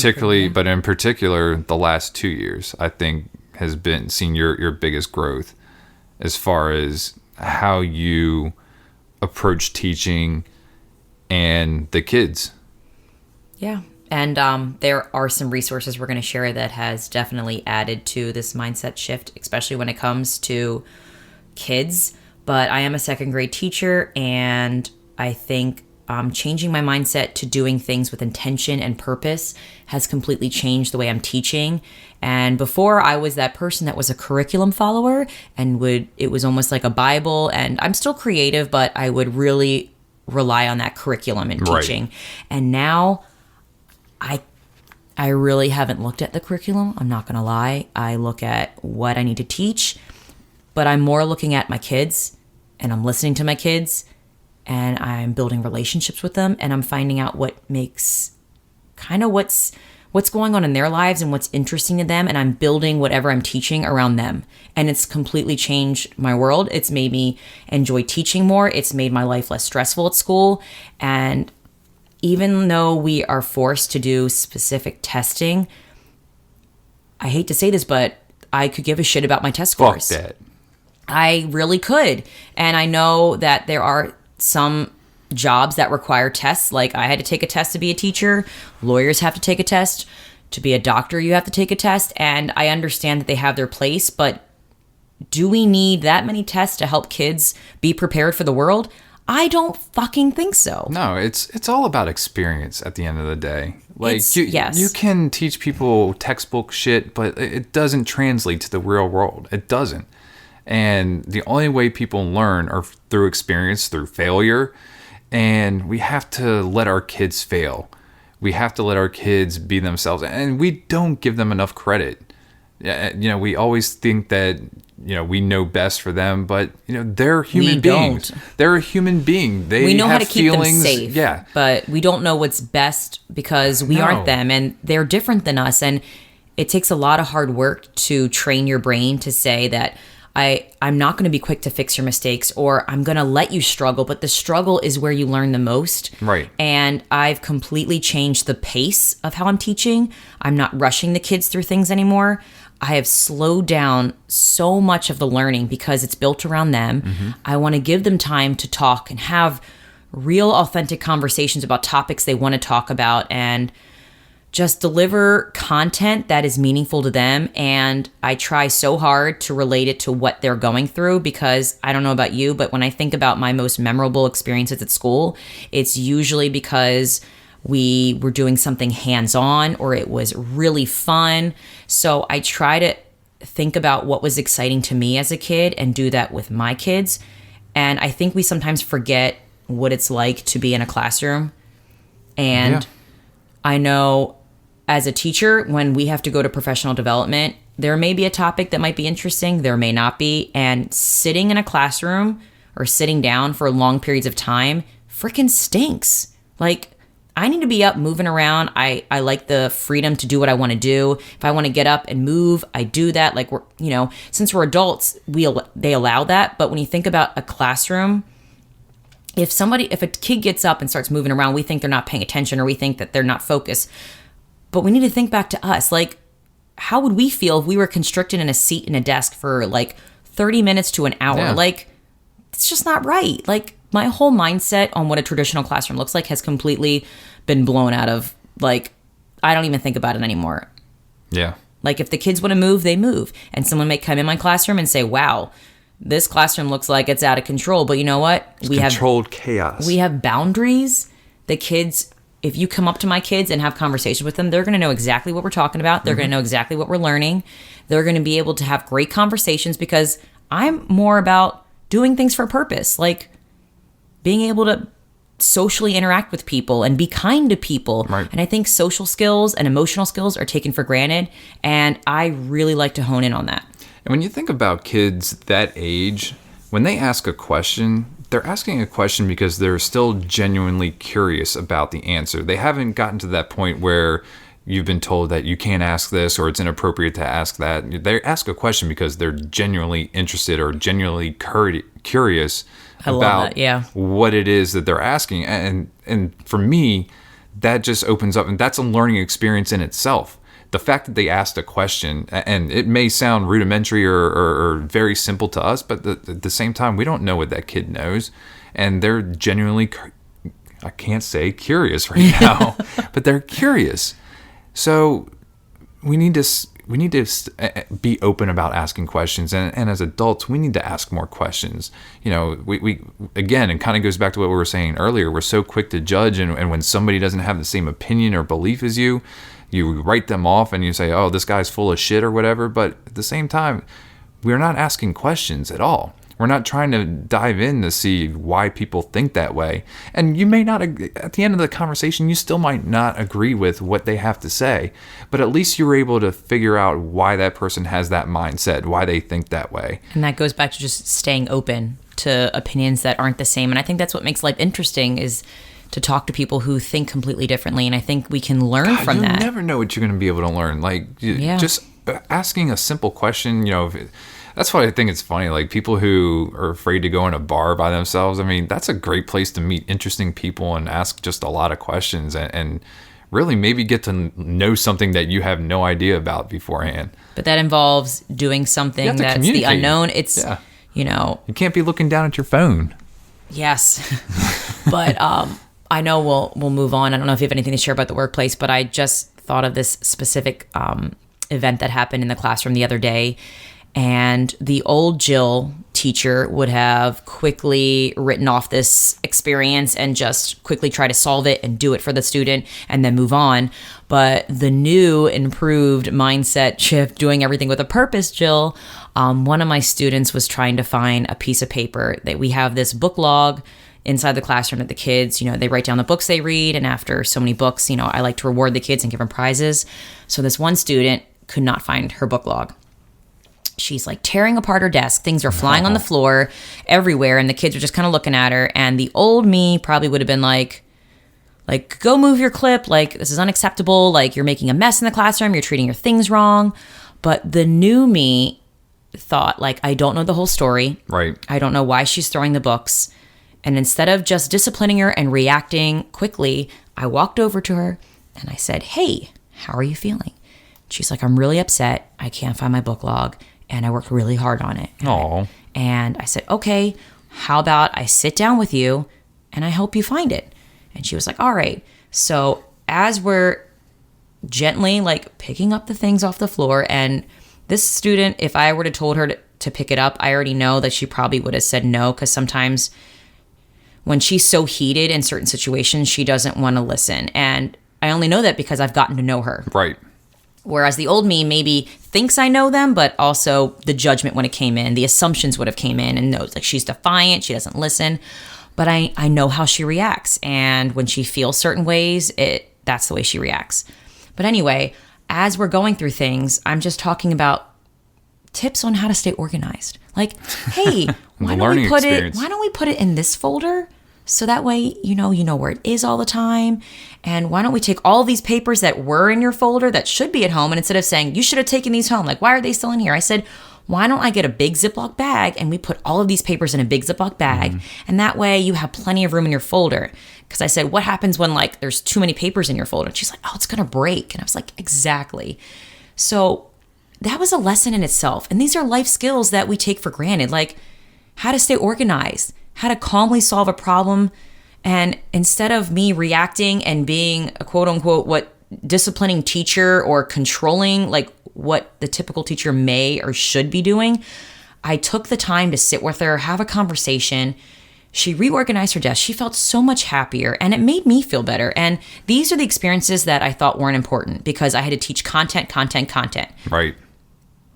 particular, the last 2 years, I think has been seen your biggest growth as far as how you approach teaching and the kids. Yeah. And there are some resources we're going to share that has definitely added to this mindset shift, especially when it comes to kids. But I am a second grade teacher, and I think changing my mindset to doing things with intention and purpose has completely changed the way I'm teaching. And before, I was that person that was a curriculum follower and it was almost like a Bible. And I'm still creative, but I would really rely on that curriculum in Right. teaching. And now I really haven't looked at the curriculum. I'm not going to lie. I look at what I need to teach, but I'm more looking at my kids, and I'm listening to my kids, and I'm building relationships with them, and I'm finding out what makes kind of what's going on in their lives and what's interesting to them, and I'm building whatever I'm teaching around them. And it's completely changed my world. It's made me enjoy teaching more. It's made my life less stressful at school. And even though we are forced to do specific testing, I hate to say this, but I could give a shit about my test Fuck scores. that. I really could. And I know that there are some jobs that require tests. Like I had to take a test to be a teacher. Lawyers have to take a test. To be a doctor, you have to take a test. And I understand that they have their place, but do we need that many tests to help kids be prepared for the world? I don't fucking think so. No, it's all about experience at the end of the day. Like Yes. you can teach people textbook shit, but it doesn't translate to the real world. It doesn't. And the only way people learn are through experience, through failure. And we have to let our kids fail. We have to let our kids be themselves. And we don't give them enough credit. We always think that, we know best for them, but, they're human beings. Don't. They're a human being. We know have how to keep feelings. them safe. Yeah. But we don't know what's best because we aren't them and they're different than us. And it takes a lot of hard work to train your brain to say that I'm not going to be quick to fix your mistakes, or I'm going to let you struggle, but the struggle is where you learn the most. Right. And I've completely changed the pace of how I'm teaching. I'm not rushing the kids through things anymore. I have slowed down so much of the learning because it's built around them. Mm-hmm. I want to give them time to talk and have real authentic conversations about topics they want to talk about and just deliver content that is meaningful to them. And I try so hard to relate it to what they're going through because I don't know about you, but when I think about my most memorable experiences at school, it's usually because we were doing something hands-on or it was really fun. So I try to think about what was exciting to me as a kid and do that with my kids. And I think we sometimes forget what it's like to be in a classroom. And I know as a teacher, when we have to go to professional development, there may be a topic that might be interesting, there may not be. And sitting in a classroom or sitting down for long periods of time freaking stinks. Like, I need to be up moving around. I like the freedom to do what I want to do. If I want to get up and move, I do that. Like, since we're adults, they allow that. But when you think about a classroom, if a kid gets up and starts moving around, we think they're not paying attention or we think that they're not focused. But we need to think back to us. Like, how would we feel if we were constricted in a seat in a desk for like 30 minutes to an hour? Yeah. Like, it's just not right. Like, my whole mindset on what a traditional classroom looks like has completely been blown out of, like, I don't even think about it anymore. Yeah. Like, if the kids want to move, they move. And someone may come in my classroom and say, wow, this classroom looks like it's out of control. But you know what? It's controlled chaos. We have boundaries. The kids, if you come up to my kids and have conversations with them, they're going to know exactly what we're talking about. They're going to know exactly what we're learning. They're going to be able to have great conversations because I'm more about doing things for a purpose. Like, being able to socially interact with people and be kind to people. Right. And I think social skills and emotional skills are taken for granted. And I really like to hone in on that. And when you think about kids that age, when they ask a question, they're asking a question because they're still genuinely curious about the answer. They haven't gotten to that point where you've been told that you can't ask this or it's inappropriate to ask that. They ask a question because they're genuinely interested or genuinely curious about what it is that they're asking. And for me, that just opens up, and that's a learning experience in itself. The fact that they asked a question, and it may sound rudimentary or very simple to us, but at the same time, we don't know what that kid knows. And they're genuinely, I can't say curious right now, but they're curious. So we need to be open about asking questions, and as adults, we need to ask more questions. We again, it kind of goes back to what we were saying earlier. We're so quick to judge, and when somebody doesn't have the same opinion or belief as you write them off and you say, "Oh, this guy's full of shit" or whatever. But at the same time, we're not asking questions at all. We're not trying to dive in to see why people think that way. And you may not, at the end of the conversation, you still might not agree with what they have to say, but at least you're able to figure out why that person has that mindset, why they think that way. And that goes back to just staying open to opinions that aren't the same. And I think that's what makes life interesting, is to talk to people who think completely differently. And I think we can learn from that. You never know what you're going to be able to learn. Like, just asking a simple question, that's why I think it's funny. Like, people who are afraid to go in a bar by themselves, I mean, that's a great place to meet interesting people and ask just a lot of questions and really maybe get to know something that you have no idea about beforehand. But that involves doing something that's the unknown. It's, you can't be looking down at your phone. Yes. But I know we'll move on. I don't know if you have anything to share about the workplace, but I just thought of this specific event that happened in the classroom the other day. And the old Jill teacher would have quickly written off this experience and just quickly try to solve it and do it for the student and then move on. But the new improved mindset shift, doing everything with a purpose, Jill, one of my students was trying to find a piece of paper. That we have this book log inside the classroom that the kids, they write down the books they read. And after so many books, I like to reward the kids and give them prizes. So this one student could not find her book log. She's like tearing apart her desk. Things are flying on the floor everywhere. And the kids are just kind of looking at her. And the old me probably would have been like, go move your clip. Like, this is unacceptable. Like, you're making a mess in the classroom. You're treating your things wrong. But the new me thought, like, I don't know the whole story. Right. I don't know why she's throwing the books. And instead of just disciplining her and reacting quickly, I walked over to her and I said, hey, how are you feeling? She's like, I'm really upset. I can't find my book log. And I worked really hard on it. And I said, okay, how about I sit down with you and I help you find it? And she was like, all right. So as we're gently like picking up the things off the floor, and this student, if I were to told her to pick it up, I already know that she probably would have said no, because sometimes when she's so heated in certain situations, she doesn't want to listen. And I only know that because I've gotten to know her. Right. Whereas the old me maybe thinks I know them, but also the judgment when it came in, the assumptions would have came in and knows like she's defiant, she doesn't listen. But I know how she reacts. And when she feels certain ways, that's the way she reacts. But anyway, as we're going through things, I'm just talking about tips on how to stay organized. Like, hey, why don't we put it in this folder? So that way, you know where it is all the time. And why don't we take all these papers that were in your folder that should be at home, and instead of saying, you should have taken these home, like, why are they still in here? I said, why don't I get a big Ziploc bag and we put all of these papers in a big Ziploc bag. And that way you have plenty of room in your folder. Because I said, what happens when like there's too many papers in your folder? And she's like, oh, it's going to break. And I was like, exactly. So that was a lesson in itself. And these are life skills that we take for granted, like how to stay organized, how to calmly solve a problem. And instead of me reacting and being a quote unquote, disciplining teacher or controlling like what the typical teacher may or should be doing, I took the time to sit with her, have a conversation. She reorganized her desk. She felt so much happier and it made me feel better. And these are the experiences that I thought weren't important because I had to teach content. Right.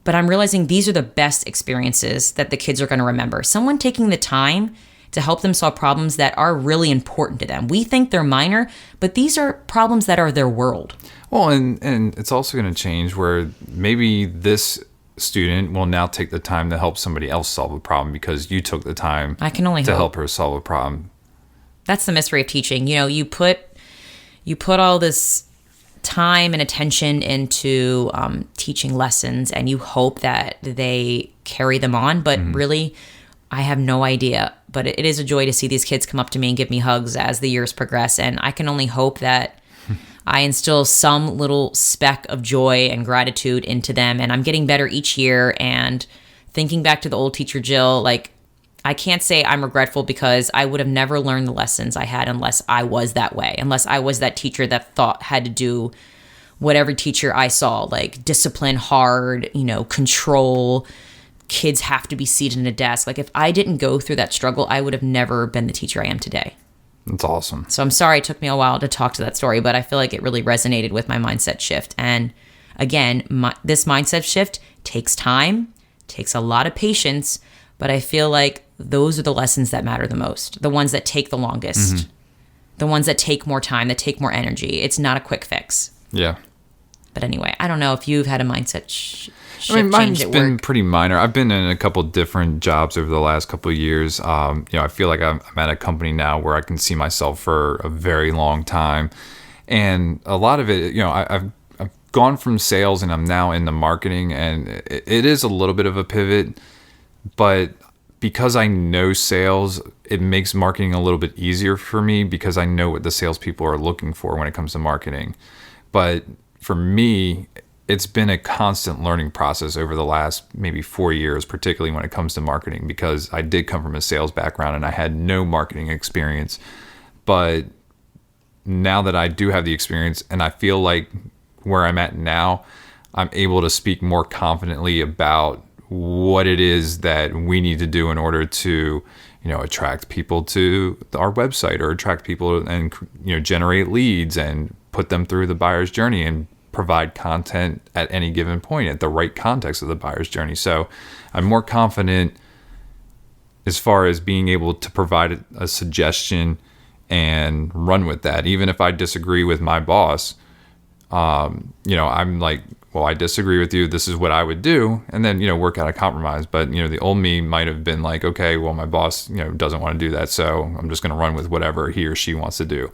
But I'm realizing these are the best experiences that the kids are going to remember. Someone taking the time to help them solve problems that are really important to them. We think they're minor, but these are problems that are their world. Well, and it's also going to change where maybe this student will now take the time to help somebody else solve a problem because you took the time to help her solve a problem. That's the mystery of teaching. You put all this time and attention into teaching lessons and you hope that they carry them on, but really I have no idea. But it is a joy to see these kids come up to me and give me hugs as the years progress. And I can only hope that I instill some little speck of joy and gratitude into them. And I'm getting better each year. And thinking back to the old teacher, Jill, like, I can't say I'm regretful because I would have never learned the lessons I had unless I was that way, unless I was that teacher that had to do what every teacher I saw, like discipline hard, control, kids have to be seated in a desk. Like if I didn't go through that struggle, I would have never been the teacher I am today. That's awesome. So I'm sorry it took me a while to talk to that story, but I feel like it really resonated with my mindset shift. And again, this mindset shift takes time, takes a lot of patience, but I feel like those are the lessons that matter the most, the ones that take the longest, the ones that take more time, that take more energy. It's not a quick fix. Yeah. But anyway, I don't know if you've had a mindset shift. Mine's been pretty minor. I've been in a couple different jobs over the last couple of years. I feel like I'm at a company now where I can see myself for a very long time. And a lot of it, I've gone from sales and I'm now into marketing, and it is a little bit of a pivot, but because I know sales, it makes marketing a little bit easier for me because I know what the salespeople are looking for when it comes to marketing. But for me, it's been a constant learning process over the last maybe 4 years, particularly when it comes to marketing, because I did come from a sales background and I had no marketing experience. But now that I do have the experience, and I feel like where I'm at now, I'm able to speak more confidently about what it is that we need to do in order to, attract people to our website, or attract people and, generate leads and put them through the buyer's journey and provide content at any given point at the right context of the buyer's journey. So I'm more confident as far as being able to provide a suggestion and run with that. Even if I disagree with my boss, I'm like, well, I disagree with you. This is what I would do. And then, work out a compromise. But, the old me might have been like, okay, well, my boss, doesn't want to do that. So I'm just going to run with whatever he or she wants to do.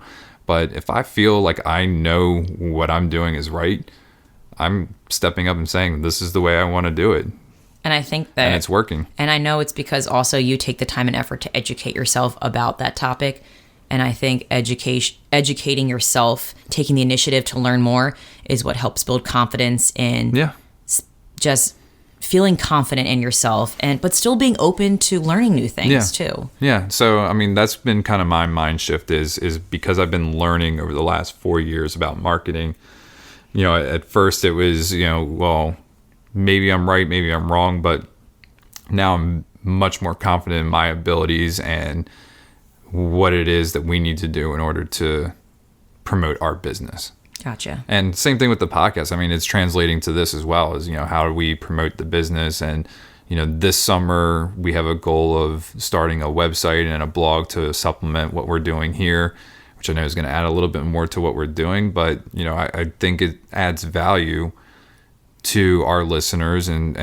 But if I feel like I know what I'm doing is right, I'm stepping up and saying, this is the way I want to do it. And I think that... And it's working. And I know it's because also you take the time and effort to educate yourself about that topic. And I think educating yourself, taking the initiative to learn more is what helps build confidence in just feeling confident in yourself, but still being open to learning new things too. Yeah. So, I mean, that's been kind of my mind shift is because I've been learning over the last 4 years about marketing. At first it was, well, maybe I'm right, maybe I'm wrong, but now I'm much more confident in my abilities and what it is that we need to do in order to promote our business. Gotcha. And same thing with the podcast. I mean, it's translating to this as well as, how do we promote the business? And, this summer we have a goal of starting a website and a blog to supplement what we're doing here, which I know is going to add a little bit more to what we're doing. But, I think it adds value to our listeners and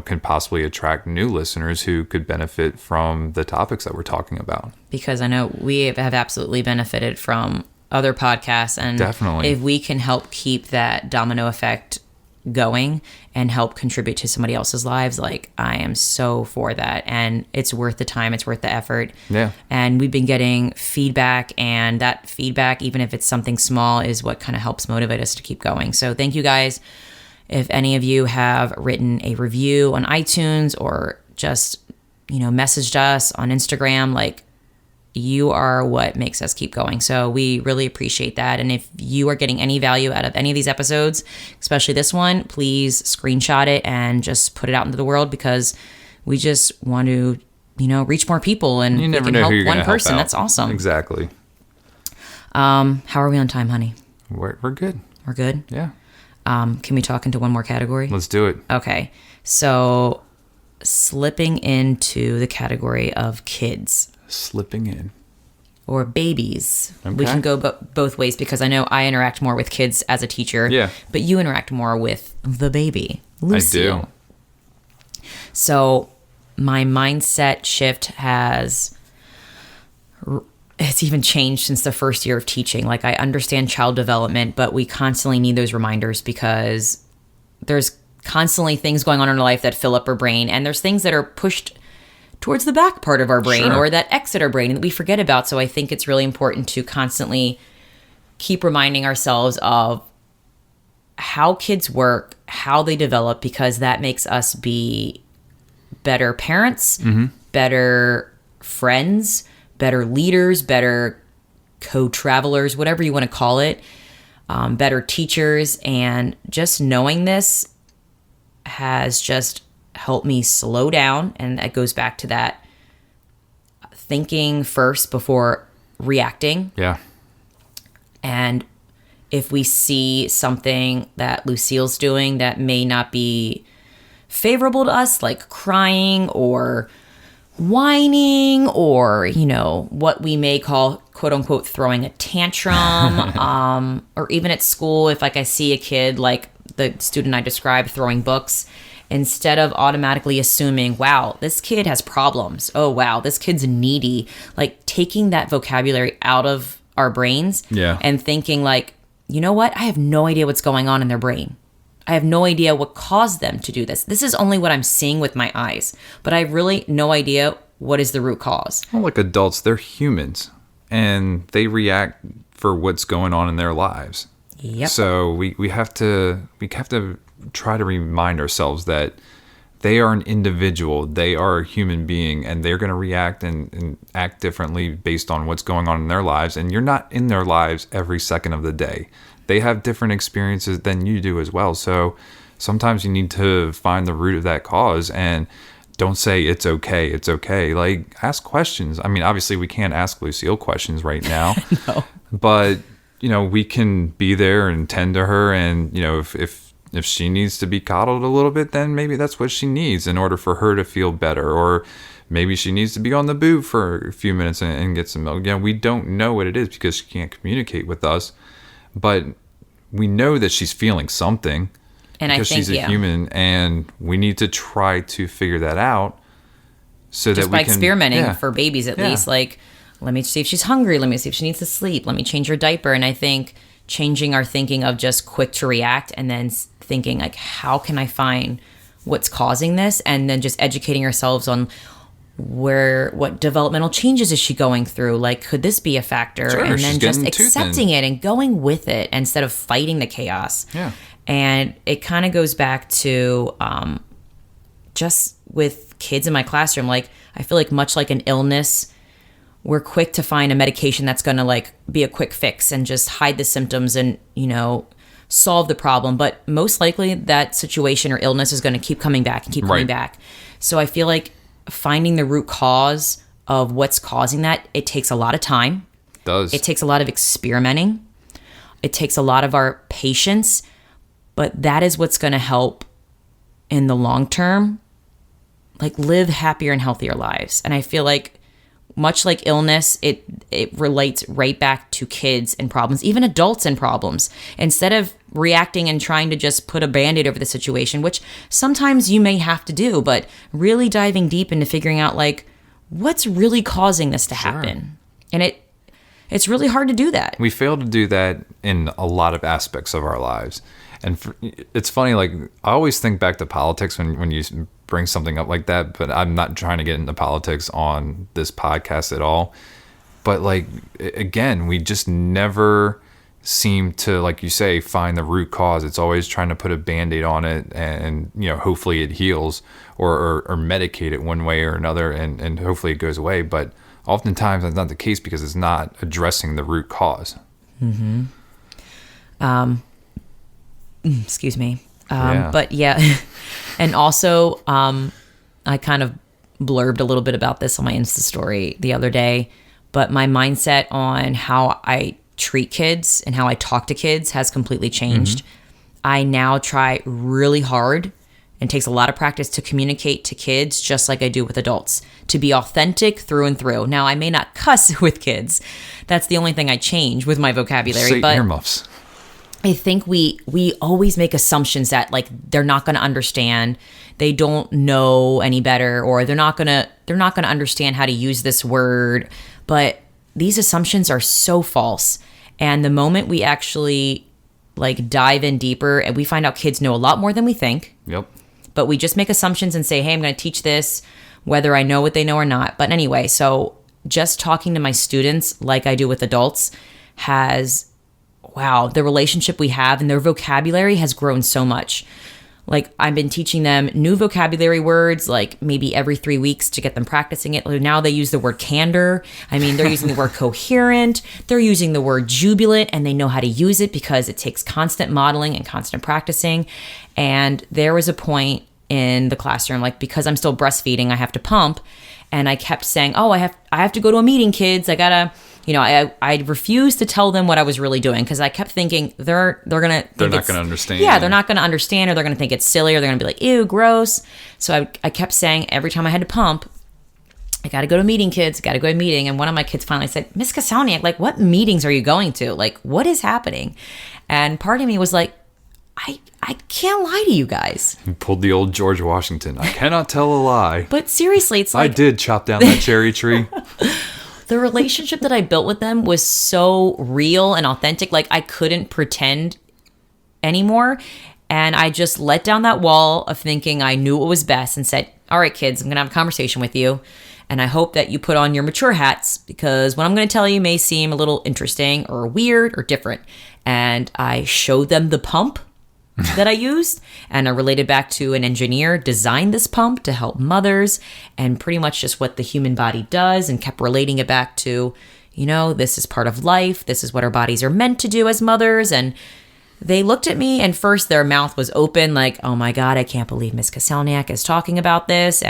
can possibly attract new listeners who could benefit from the topics that we're talking about. Because I know we have absolutely benefited from other podcasts, and definitely, if we can help keep that domino effect going and help contribute to somebody else's lives, like, I am so for that. And it's worth the time, it's worth the effort. Yeah. And we've been getting feedback, and that feedback, even if it's something small, is what kind of helps motivate us to keep going. So thank you guys. If any of you have written a review on iTunes or just, messaged us on Instagram, like, you are what makes us keep going. So we really appreciate that. And if you are getting any value out of any of these episodes, especially this one, please screenshot it and just put it out into the world, because we just want to, reach more people, and you we never can know help who you're one gonna help person. out. That's awesome. Exactly. How are we on time, honey? We're good. We're good? Yeah. Can we talk into one more category? Let's do it. Okay. So slipping into the category of kids. Slipping in. Or babies. Okay. We can go both ways, because I know I interact more with kids as a teacher. Yeah. But you interact more with the baby, Lucille. I do. So my mindset shift it's even changed since the first year of teaching. Like, I understand child development, but we constantly need those reminders, because there's constantly things going on in our life that fill up our brain, and there's things that are pushed towards the back part of our brain, Sure, or that exit our brain that we forget about. So I think it's really important to constantly keep reminding ourselves of how kids work, how they develop, because that makes us be better parents, better friends, better leaders, better co-travelers, whatever you want to call it, better teachers. And just knowing this has just helped me slow down. And it goes back to that thinking first before reacting. Yeah. And if we see something that Lucille's doing that may not be favorable to us, like crying or whining, or, what we may call, quote unquote, throwing a tantrum, or even at school, if I see a kid like the student I described throwing books, instead of automatically assuming, wow, this kid has problems. Oh, wow, this kid's needy. Like, taking that vocabulary out of our brains and thinking like, you know what? I have no idea what's going on in their brain. I have no idea what caused them to do this. This is only what I'm seeing with my eyes, but I have really no idea what is the root cause. Well, like adults, they're humans, and they react for what's going on in their lives. Yep. So we have to try to remind ourselves that they are an individual, they are a human being, and they're going to react and act differently based on what's going on in their lives. And you're not in their lives every second of the day. they have different experiences than you do as well. So sometimes you need to find the root of that cause, and don't say it's okay. It's okay. Like, ask questions. I mean, obviously we can't ask Lucille questions right now, No. but we can be there and tend to her. And, if she needs to be coddled a little bit, then maybe that's what she needs in order for her to feel better. Or maybe she needs to be on the boob for a few minutes and get some milk. We don't know what it is because she can't communicate with us, but we know that she's feeling something. And because she's a human, and we need to try to figure that out so just that we by can experimenting for babies at least. Like, let me see if she's hungry. Let me see if she needs to sleep. Let me change her diaper. And I think changing our thinking of just quick to react, and then thinking like, how can I find what's causing this? And then just educating ourselves on what developmental changes is she going through? Like, could this be a factor? Sure, and then just getting accepting it and going with it instead of fighting the chaos. Yeah. And it kind of goes back to just with kids in my classroom. Like, I feel like much like an illness, we're quick to find a medication that's going to like be a quick fix and just hide the symptoms and, solve the problem. But most likely that situation or illness is going to keep coming back and keep coming back. So I feel like finding the root cause of what's causing that, it takes a lot of time. It does. It takes a lot of experimenting. It takes a lot of our patience. But that is what's going to help in the long term, like live happier and healthier lives. And I feel like much like illness, it relates right back to kids and problems, even adults and problems. Instead of reacting and trying to just put a Band-Aid over the situation, which sometimes you may have to do, but really diving deep into figuring out like what's really causing this to happen. And it's really hard to do that. We fail to do that in a lot of aspects of our lives. And it's funny, like, I always think back to politics when you bring something up like that, but I'm not trying to get into politics on this podcast at all. But, like, again, we just never seem to, like you say, find the root cause. It's always trying to put a Band-Aid on it and hopefully it heals or medicate it one way or another and hopefully it goes away. But oftentimes that's not the case because it's not addressing the root cause. Mm-hmm. Excuse me. Yeah. But yeah. And also, I kind of blurbed a little bit about this on my Insta story the other day, but my mindset on how I treat kids and how I talk to kids has completely changed. I now try really hard, and it takes a lot of practice to communicate to kids just like I do with adults, to be authentic through and through. Now, I may not cuss with kids. That's the only thing I change with my vocabulary. Say but earmuffs. I think we always make assumptions that like they're not going to understand, they don't know any better, or they're not going to understand how to use this word. But these assumptions are so false. And the moment we actually like dive in deeper and we find out kids know a lot more than we think. Yep. But we just make assumptions and say, hey, I'm going to teach this, whether I know what they know or not. But anyway, so just talking to my students like I do with adults the relationship we have and their vocabulary has grown so much. Like, I've been teaching them new vocabulary words, like maybe every 3 weeks to get them practicing it. Now they use the word candor. I mean, they're using the word coherent. They're using the word jubilant, and they know how to use it because it takes constant modeling and constant practicing. And there was a point in the classroom, like, because I'm still breastfeeding, I have to pump. And I kept saying, I have to go to a meeting, kids. I gotta, I refused to tell them what I was really doing because I kept thinking they're not gonna understand. Yeah, they're not gonna understand, or they're gonna think it's silly, or they're gonna be like, ew, gross. So I kept saying every time I had to pump, I gotta go to a meeting, kids. Gotta go to a meeting. And one of my kids finally said, Miss Kasoniak, like, what meetings are you going to? Like, what is happening? And part of me was like, I can't lie to you guys. You pulled the old George Washington. I cannot tell a lie. But seriously, it's like, I did chop down that cherry tree. The relationship that I built with them was so real and authentic. Like, I couldn't pretend anymore. And I just let down that wall of thinking I knew what was best and said, all right, kids, I'm going to have a conversation with you. And I hope that you put on your mature hats, because what I'm going to tell you may seem a little interesting or weird or different. And I showed them the pump that I used, and I related back to an engineer designed this pump to help mothers, and pretty much just what the human body does, and kept relating it back to, this is part of life. This is what our bodies are meant to do as mothers. And they looked at me, and first their mouth was open like, oh my God, I can't believe Miss Kaselniak is talking about this.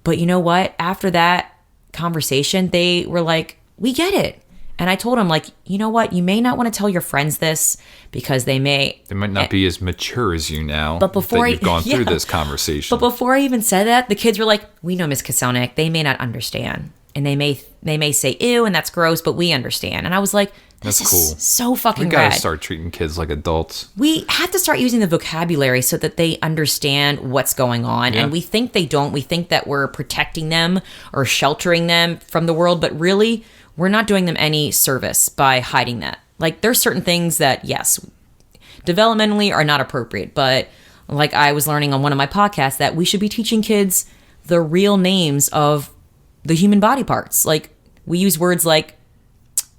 But you know what? After that conversation, they were like, we get it. And I told them, like, you know what? You may not want to tell your friends this because they might not be as mature as you now. But before you've gone through this conversation. But before I even said that, the kids were like, we know Miss Kaselniak. They may not understand. And they may say, ew, and that's gross, but we understand. And I was like, this is cool. So fucking We gotta rad. start treating kids like adults. We have to start using the vocabulary so that they understand what's going on. Yeah. And we think they don't. We think that we're protecting them or sheltering them from the world. But really, we're not doing them any service by hiding that. Like, there's certain things that, yes, developmentally are not appropriate. But like I was learning on one of my podcasts, that we should be teaching kids the real names of the human body parts. Like, we use words like,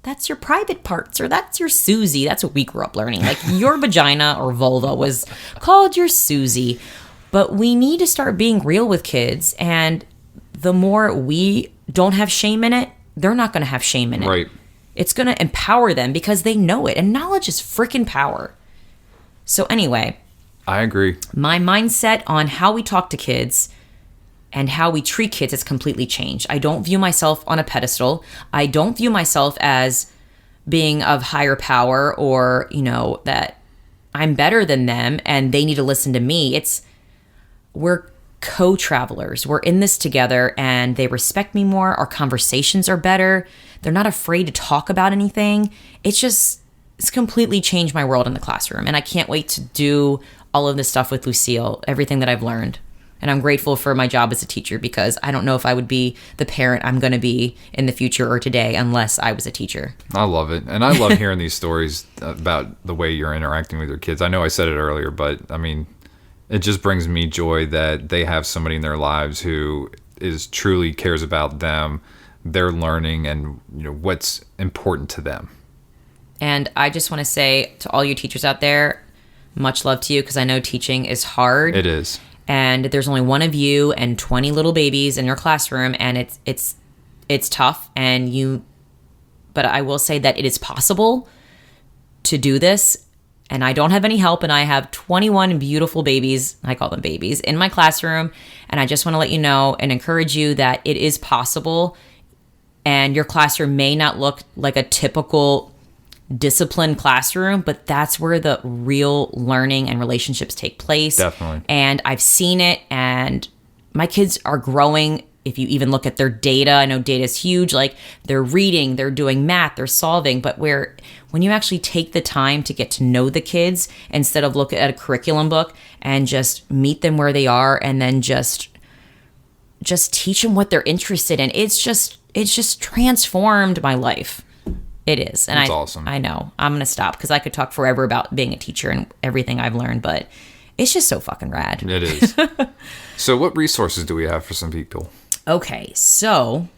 that's your private parts, or that's your Susie. That's what we grew up learning. Like, your vagina or vulva was called your Susie. But we need to start being real with kids. And the more we don't have shame in it, they're not going to have shame in it. Right. It's going to empower them because they know it. And knowledge is freaking power. So anyway, I agree. my mindset on how we talk to kids and how we treat kids has completely changed. I don't view myself on a pedestal. I don't view myself as being of higher power, or, that I'm better than them and they need to listen to me. We're co-travelers. We're in this together, and they respect me more. Our conversations are better. They're not afraid to talk about anything. It's completely changed my world in the classroom. And I can't wait to do all of this stuff with Lucille, everything that I've learned. And I'm grateful for my job as a teacher, because I don't know if I would be the parent I'm going to be in the future or today unless I was a teacher. I love it. And I love hearing these stories about the way you're interacting with your kids. I know I said it earlier, but I mean, it just brings me joy that they have somebody in their lives who truly cares about them, their learning, and what's important to them. And I just want to say to all you teachers out there, much love to you, because I know teaching is hard. It is. And there's only one of you and 20 little babies in your classroom, and it's tough. But I will say that it is possible to do this. And I don't have any help, and I have 21 beautiful babies, I call them babies, in my classroom. And I just want to let you know and encourage you that it is possible. And your classroom may not look like a typical disciplined classroom, but that's where the real learning and relationships take place. Definitely. And I've seen it, and my kids are growing. If you even look at their data, I know data is huge. Like, they're reading, they're doing math, they're solving. But when you actually take the time to get to know the kids, instead of look at a curriculum book and just meet them where they are, and then just teach them what they're interested in, it's just transformed my life. It is. And That's awesome. I know. I'm going to stop because I could talk forever about being a teacher and everything I've learned, but it's just so fucking rad. It is. So what resources do we have for some people? Okay, so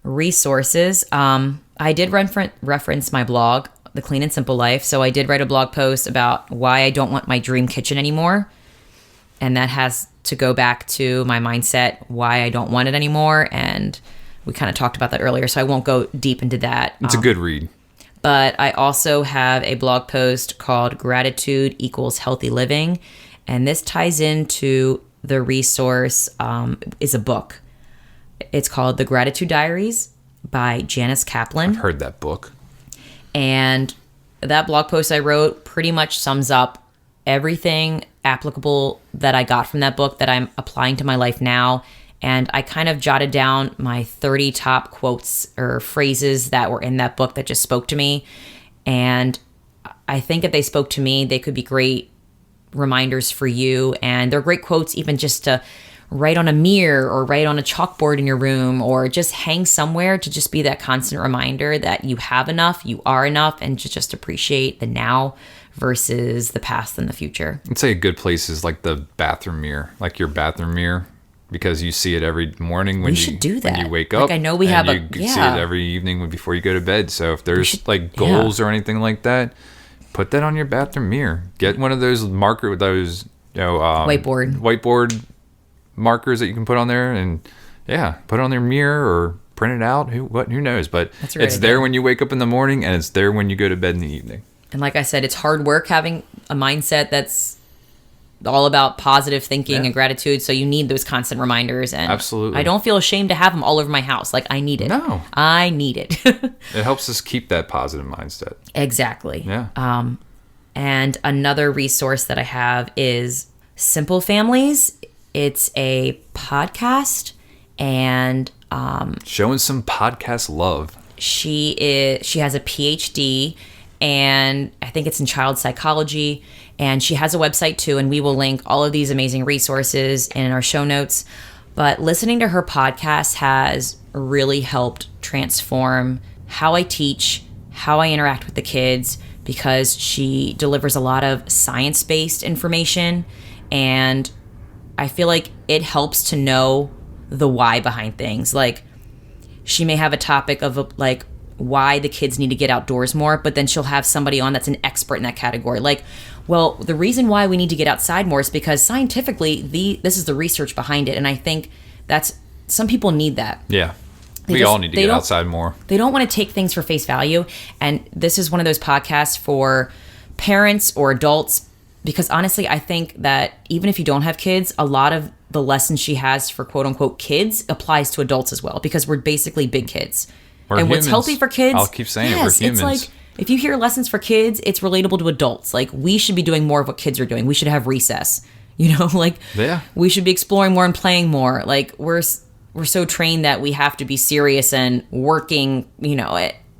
resources. I did reference my blog, The Clean and Simple Life. So I did write a blog post about why I don't want my dream kitchen anymore. And that has to go back to my mindset, why I don't want it anymore. And we kind of talked about that earlier, so I won't go deep into that. It's a good read. But I also have a blog post called Gratitude Equals Healthy Living. And this ties into the resource, is a book. It's called The Gratitude Diaries by Janice Kaplan. I've heard that book. And that blog post I wrote pretty much sums up everything applicable that I got from that book that I'm applying to my life now. And I kind of jotted down my 30 top quotes or phrases that were in that book that just spoke to me. And I think if they spoke to me, they could be great reminders for you. And they're great quotes even just to write on a mirror or write on a chalkboard in your room, or just hang somewhere to just be that constant reminder that you have enough, you are enough, and to just appreciate the now versus the past and the future. I'd say a good place is like the bathroom mirror, like your bathroom mirror, because you see it every morning when should do that. when you wake up. Like, I know we and have you see it every evening before you go to bed. So if there's goals or anything like that, put that on your bathroom mirror. Get one of those whiteboard markers that you can put on there, and put it on their mirror, or print it out. Who knows? But That's a great it's there idea. when you wake up in the morning, and it's there when you go to bed in the evening. And like I said, it's hard work having a mindset that's all about positive thinking Yeah. and gratitude. So you need those constant reminders. And Absolutely. I don't feel ashamed to have them all over my house. Like, I need it. No. I need it. It helps us keep that positive mindset. Exactly. Yeah. And another resource that I have is Simple Families. It's a podcast, and Showing some podcast love. she has a PhD, and I think it's in child psychology, and she has a website too, and we will link all of these amazing resources in our show notes. But listening to her podcast has really helped transform how I teach, how I interact with the kids, because she delivers a lot of science-based information, and I feel like it helps to know the why behind things. Like, she may have a topic of like why the kids need to get outdoors more, but then she'll have somebody on that's an expert in that category. Like, well, the reason why we need to get outside more is because scientifically, this is the research behind it, and I think that's some people need that. Yeah. They We just- all need to they get don't- outside more. They don't want to take things for face value, and this is one of those podcasts for parents or adults, because honestly, I think that even if you don't have kids, a lot of the lessons she has for quote unquote kids applies to adults as well, because we're basically big kids. We're and what's humans. healthy for kids, I'll keep saying it, we're It's humans. like, if you hear lessons for kids, it's relatable to adults. Like, we should be doing more of what kids are doing. We should have recess, like, Yeah. we should be exploring more and playing more. Like, we're so trained that we have to be serious and working,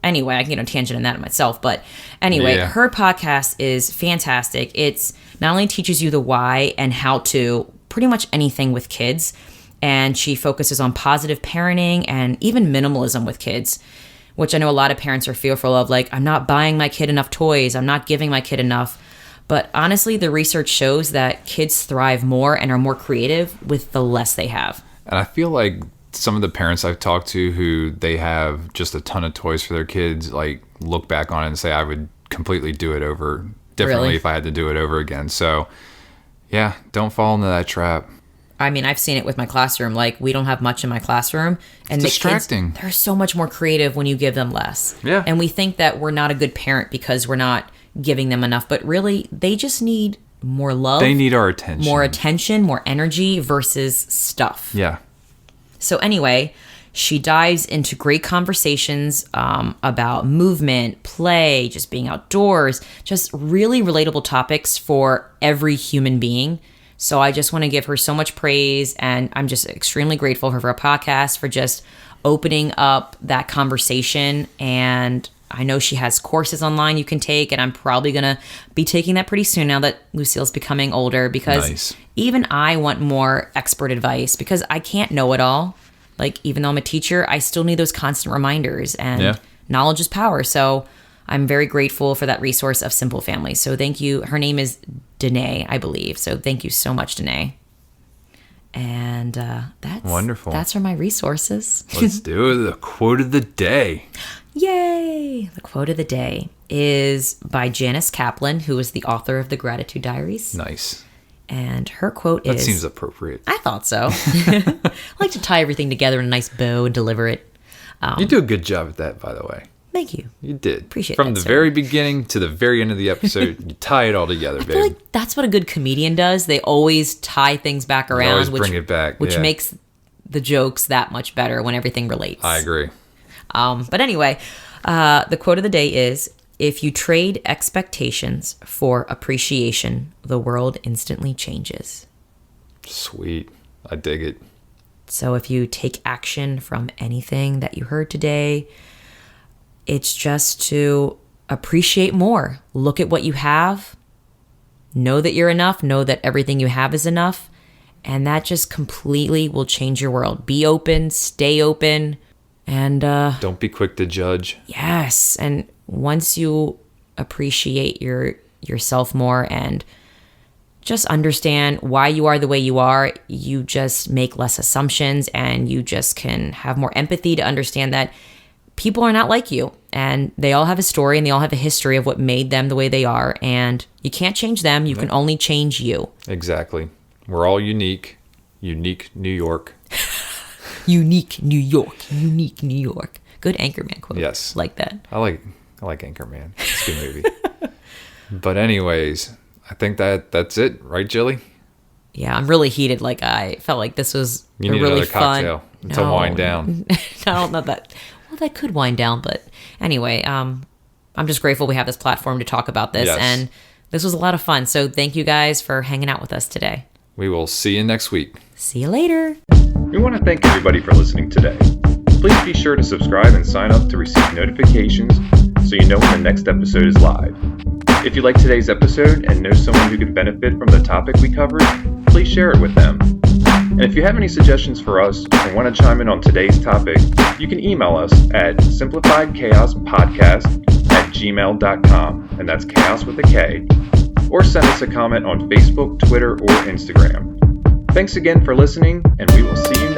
anyway, I can tangent on that in myself. But anyway, Yeah. her podcast is fantastic. It's not only teaches you the why and how to pretty much anything with kids, and she focuses on positive parenting and even minimalism with kids, which I know a lot of parents are fearful of. Like, I'm not buying my kid enough toys. I'm not giving my kid enough. But honestly, the research shows that kids thrive more and are more creative with the less they have. And I feel like some of the parents I've talked to who they have just a ton of toys for their kids, like, look back on it and say, I would completely do it over differently Really? if I had to do it over again. So, yeah, don't fall into that trap. I mean, I've seen it with my classroom. Like, we don't have much in my classroom. And It's distracting. They're so much more creative when you give them less. Yeah. And we think that we're not a good parent because we're not giving them enough. But really, they just need more love. They need our attention. more attention, more energy versus stuff. Yeah. So anyway, she dives into great conversations about movement, play, just being outdoors, just really relatable topics for every human being. So I just want to give her so much praise, and I'm just extremely grateful for her podcast, for just opening up that conversation. And I know she has courses online you can take, and I'm probably going to be taking that pretty soon now that Lucille's becoming older, because Nice. even I want more expert advice, because I can't know it all. Like, even though I'm a teacher, I still need those constant reminders, and Yeah. knowledge is power. So I'm very grateful for that resource of Simple Families. So thank you. Her name is Danae, I believe. So thank you so much, Danae. And that's Wonderful. That's for my resources. Let's do the quote of the day. Yay! The quote of the day is by Janice Kaplan, who is the author of the Gratitude Diaries. Nice. And her quote That is... seems appropriate. I thought so. I like to tie everything together in a nice bow and deliver it. You do a good job at that, by the way. Thank you. You did. Appreciate From that, the sir. very beginning to the very end of the episode, you tie it all together, I babe. feel like that's what a good comedian does. They always tie things back around, always which bring it back, which yeah. makes the jokes that much better when everything relates. I agree. But anyway, the quote of the day is, "If you trade expectations for appreciation, the world instantly changes." Sweet. I dig it. So if you take action from anything that you heard today, it's just to appreciate more. Look at what you have. Know that you're enough. Know that everything you have is enough. And that just completely will change your world. Be open. Stay open. And Don't be quick to judge. yes. And once you appreciate yourself more and just understand why you are the way you are, you just make less assumptions, and you just can have more empathy to understand that people are not like you, and they all have a story and they all have a history of what made them the way they are, and you can't change them. You can only change you. Exactly. We're all unique. Unique New York. Unique New York. Unique New York. Good Anchorman quote. Yes. Like that. I like Anchorman. It's a good movie. But anyways, I think that's it, right, Jilly? Yeah, I'm really heated. Like, I felt like this was You need really another cocktail to wind down. I don't know that. Well, that could wind down, but anyway, I'm just grateful we have this platform to talk about this, Yes. and this was a lot of fun. So thank you guys for hanging out with us today. We will see you next week. See you later. We want to thank everybody for listening today. Please be sure to subscribe and sign up to receive notifications so you know when the next episode is live. If you like today's episode and know someone who could benefit from the topic we covered, please share it with them. And if you have any suggestions for us or want to chime in on today's topic, you can email us at simplifiedchaospodcast@gmail.com, and that's chaos with a K, or send us a comment on Facebook, Twitter, or Instagram. Thanks again for listening, and we will see you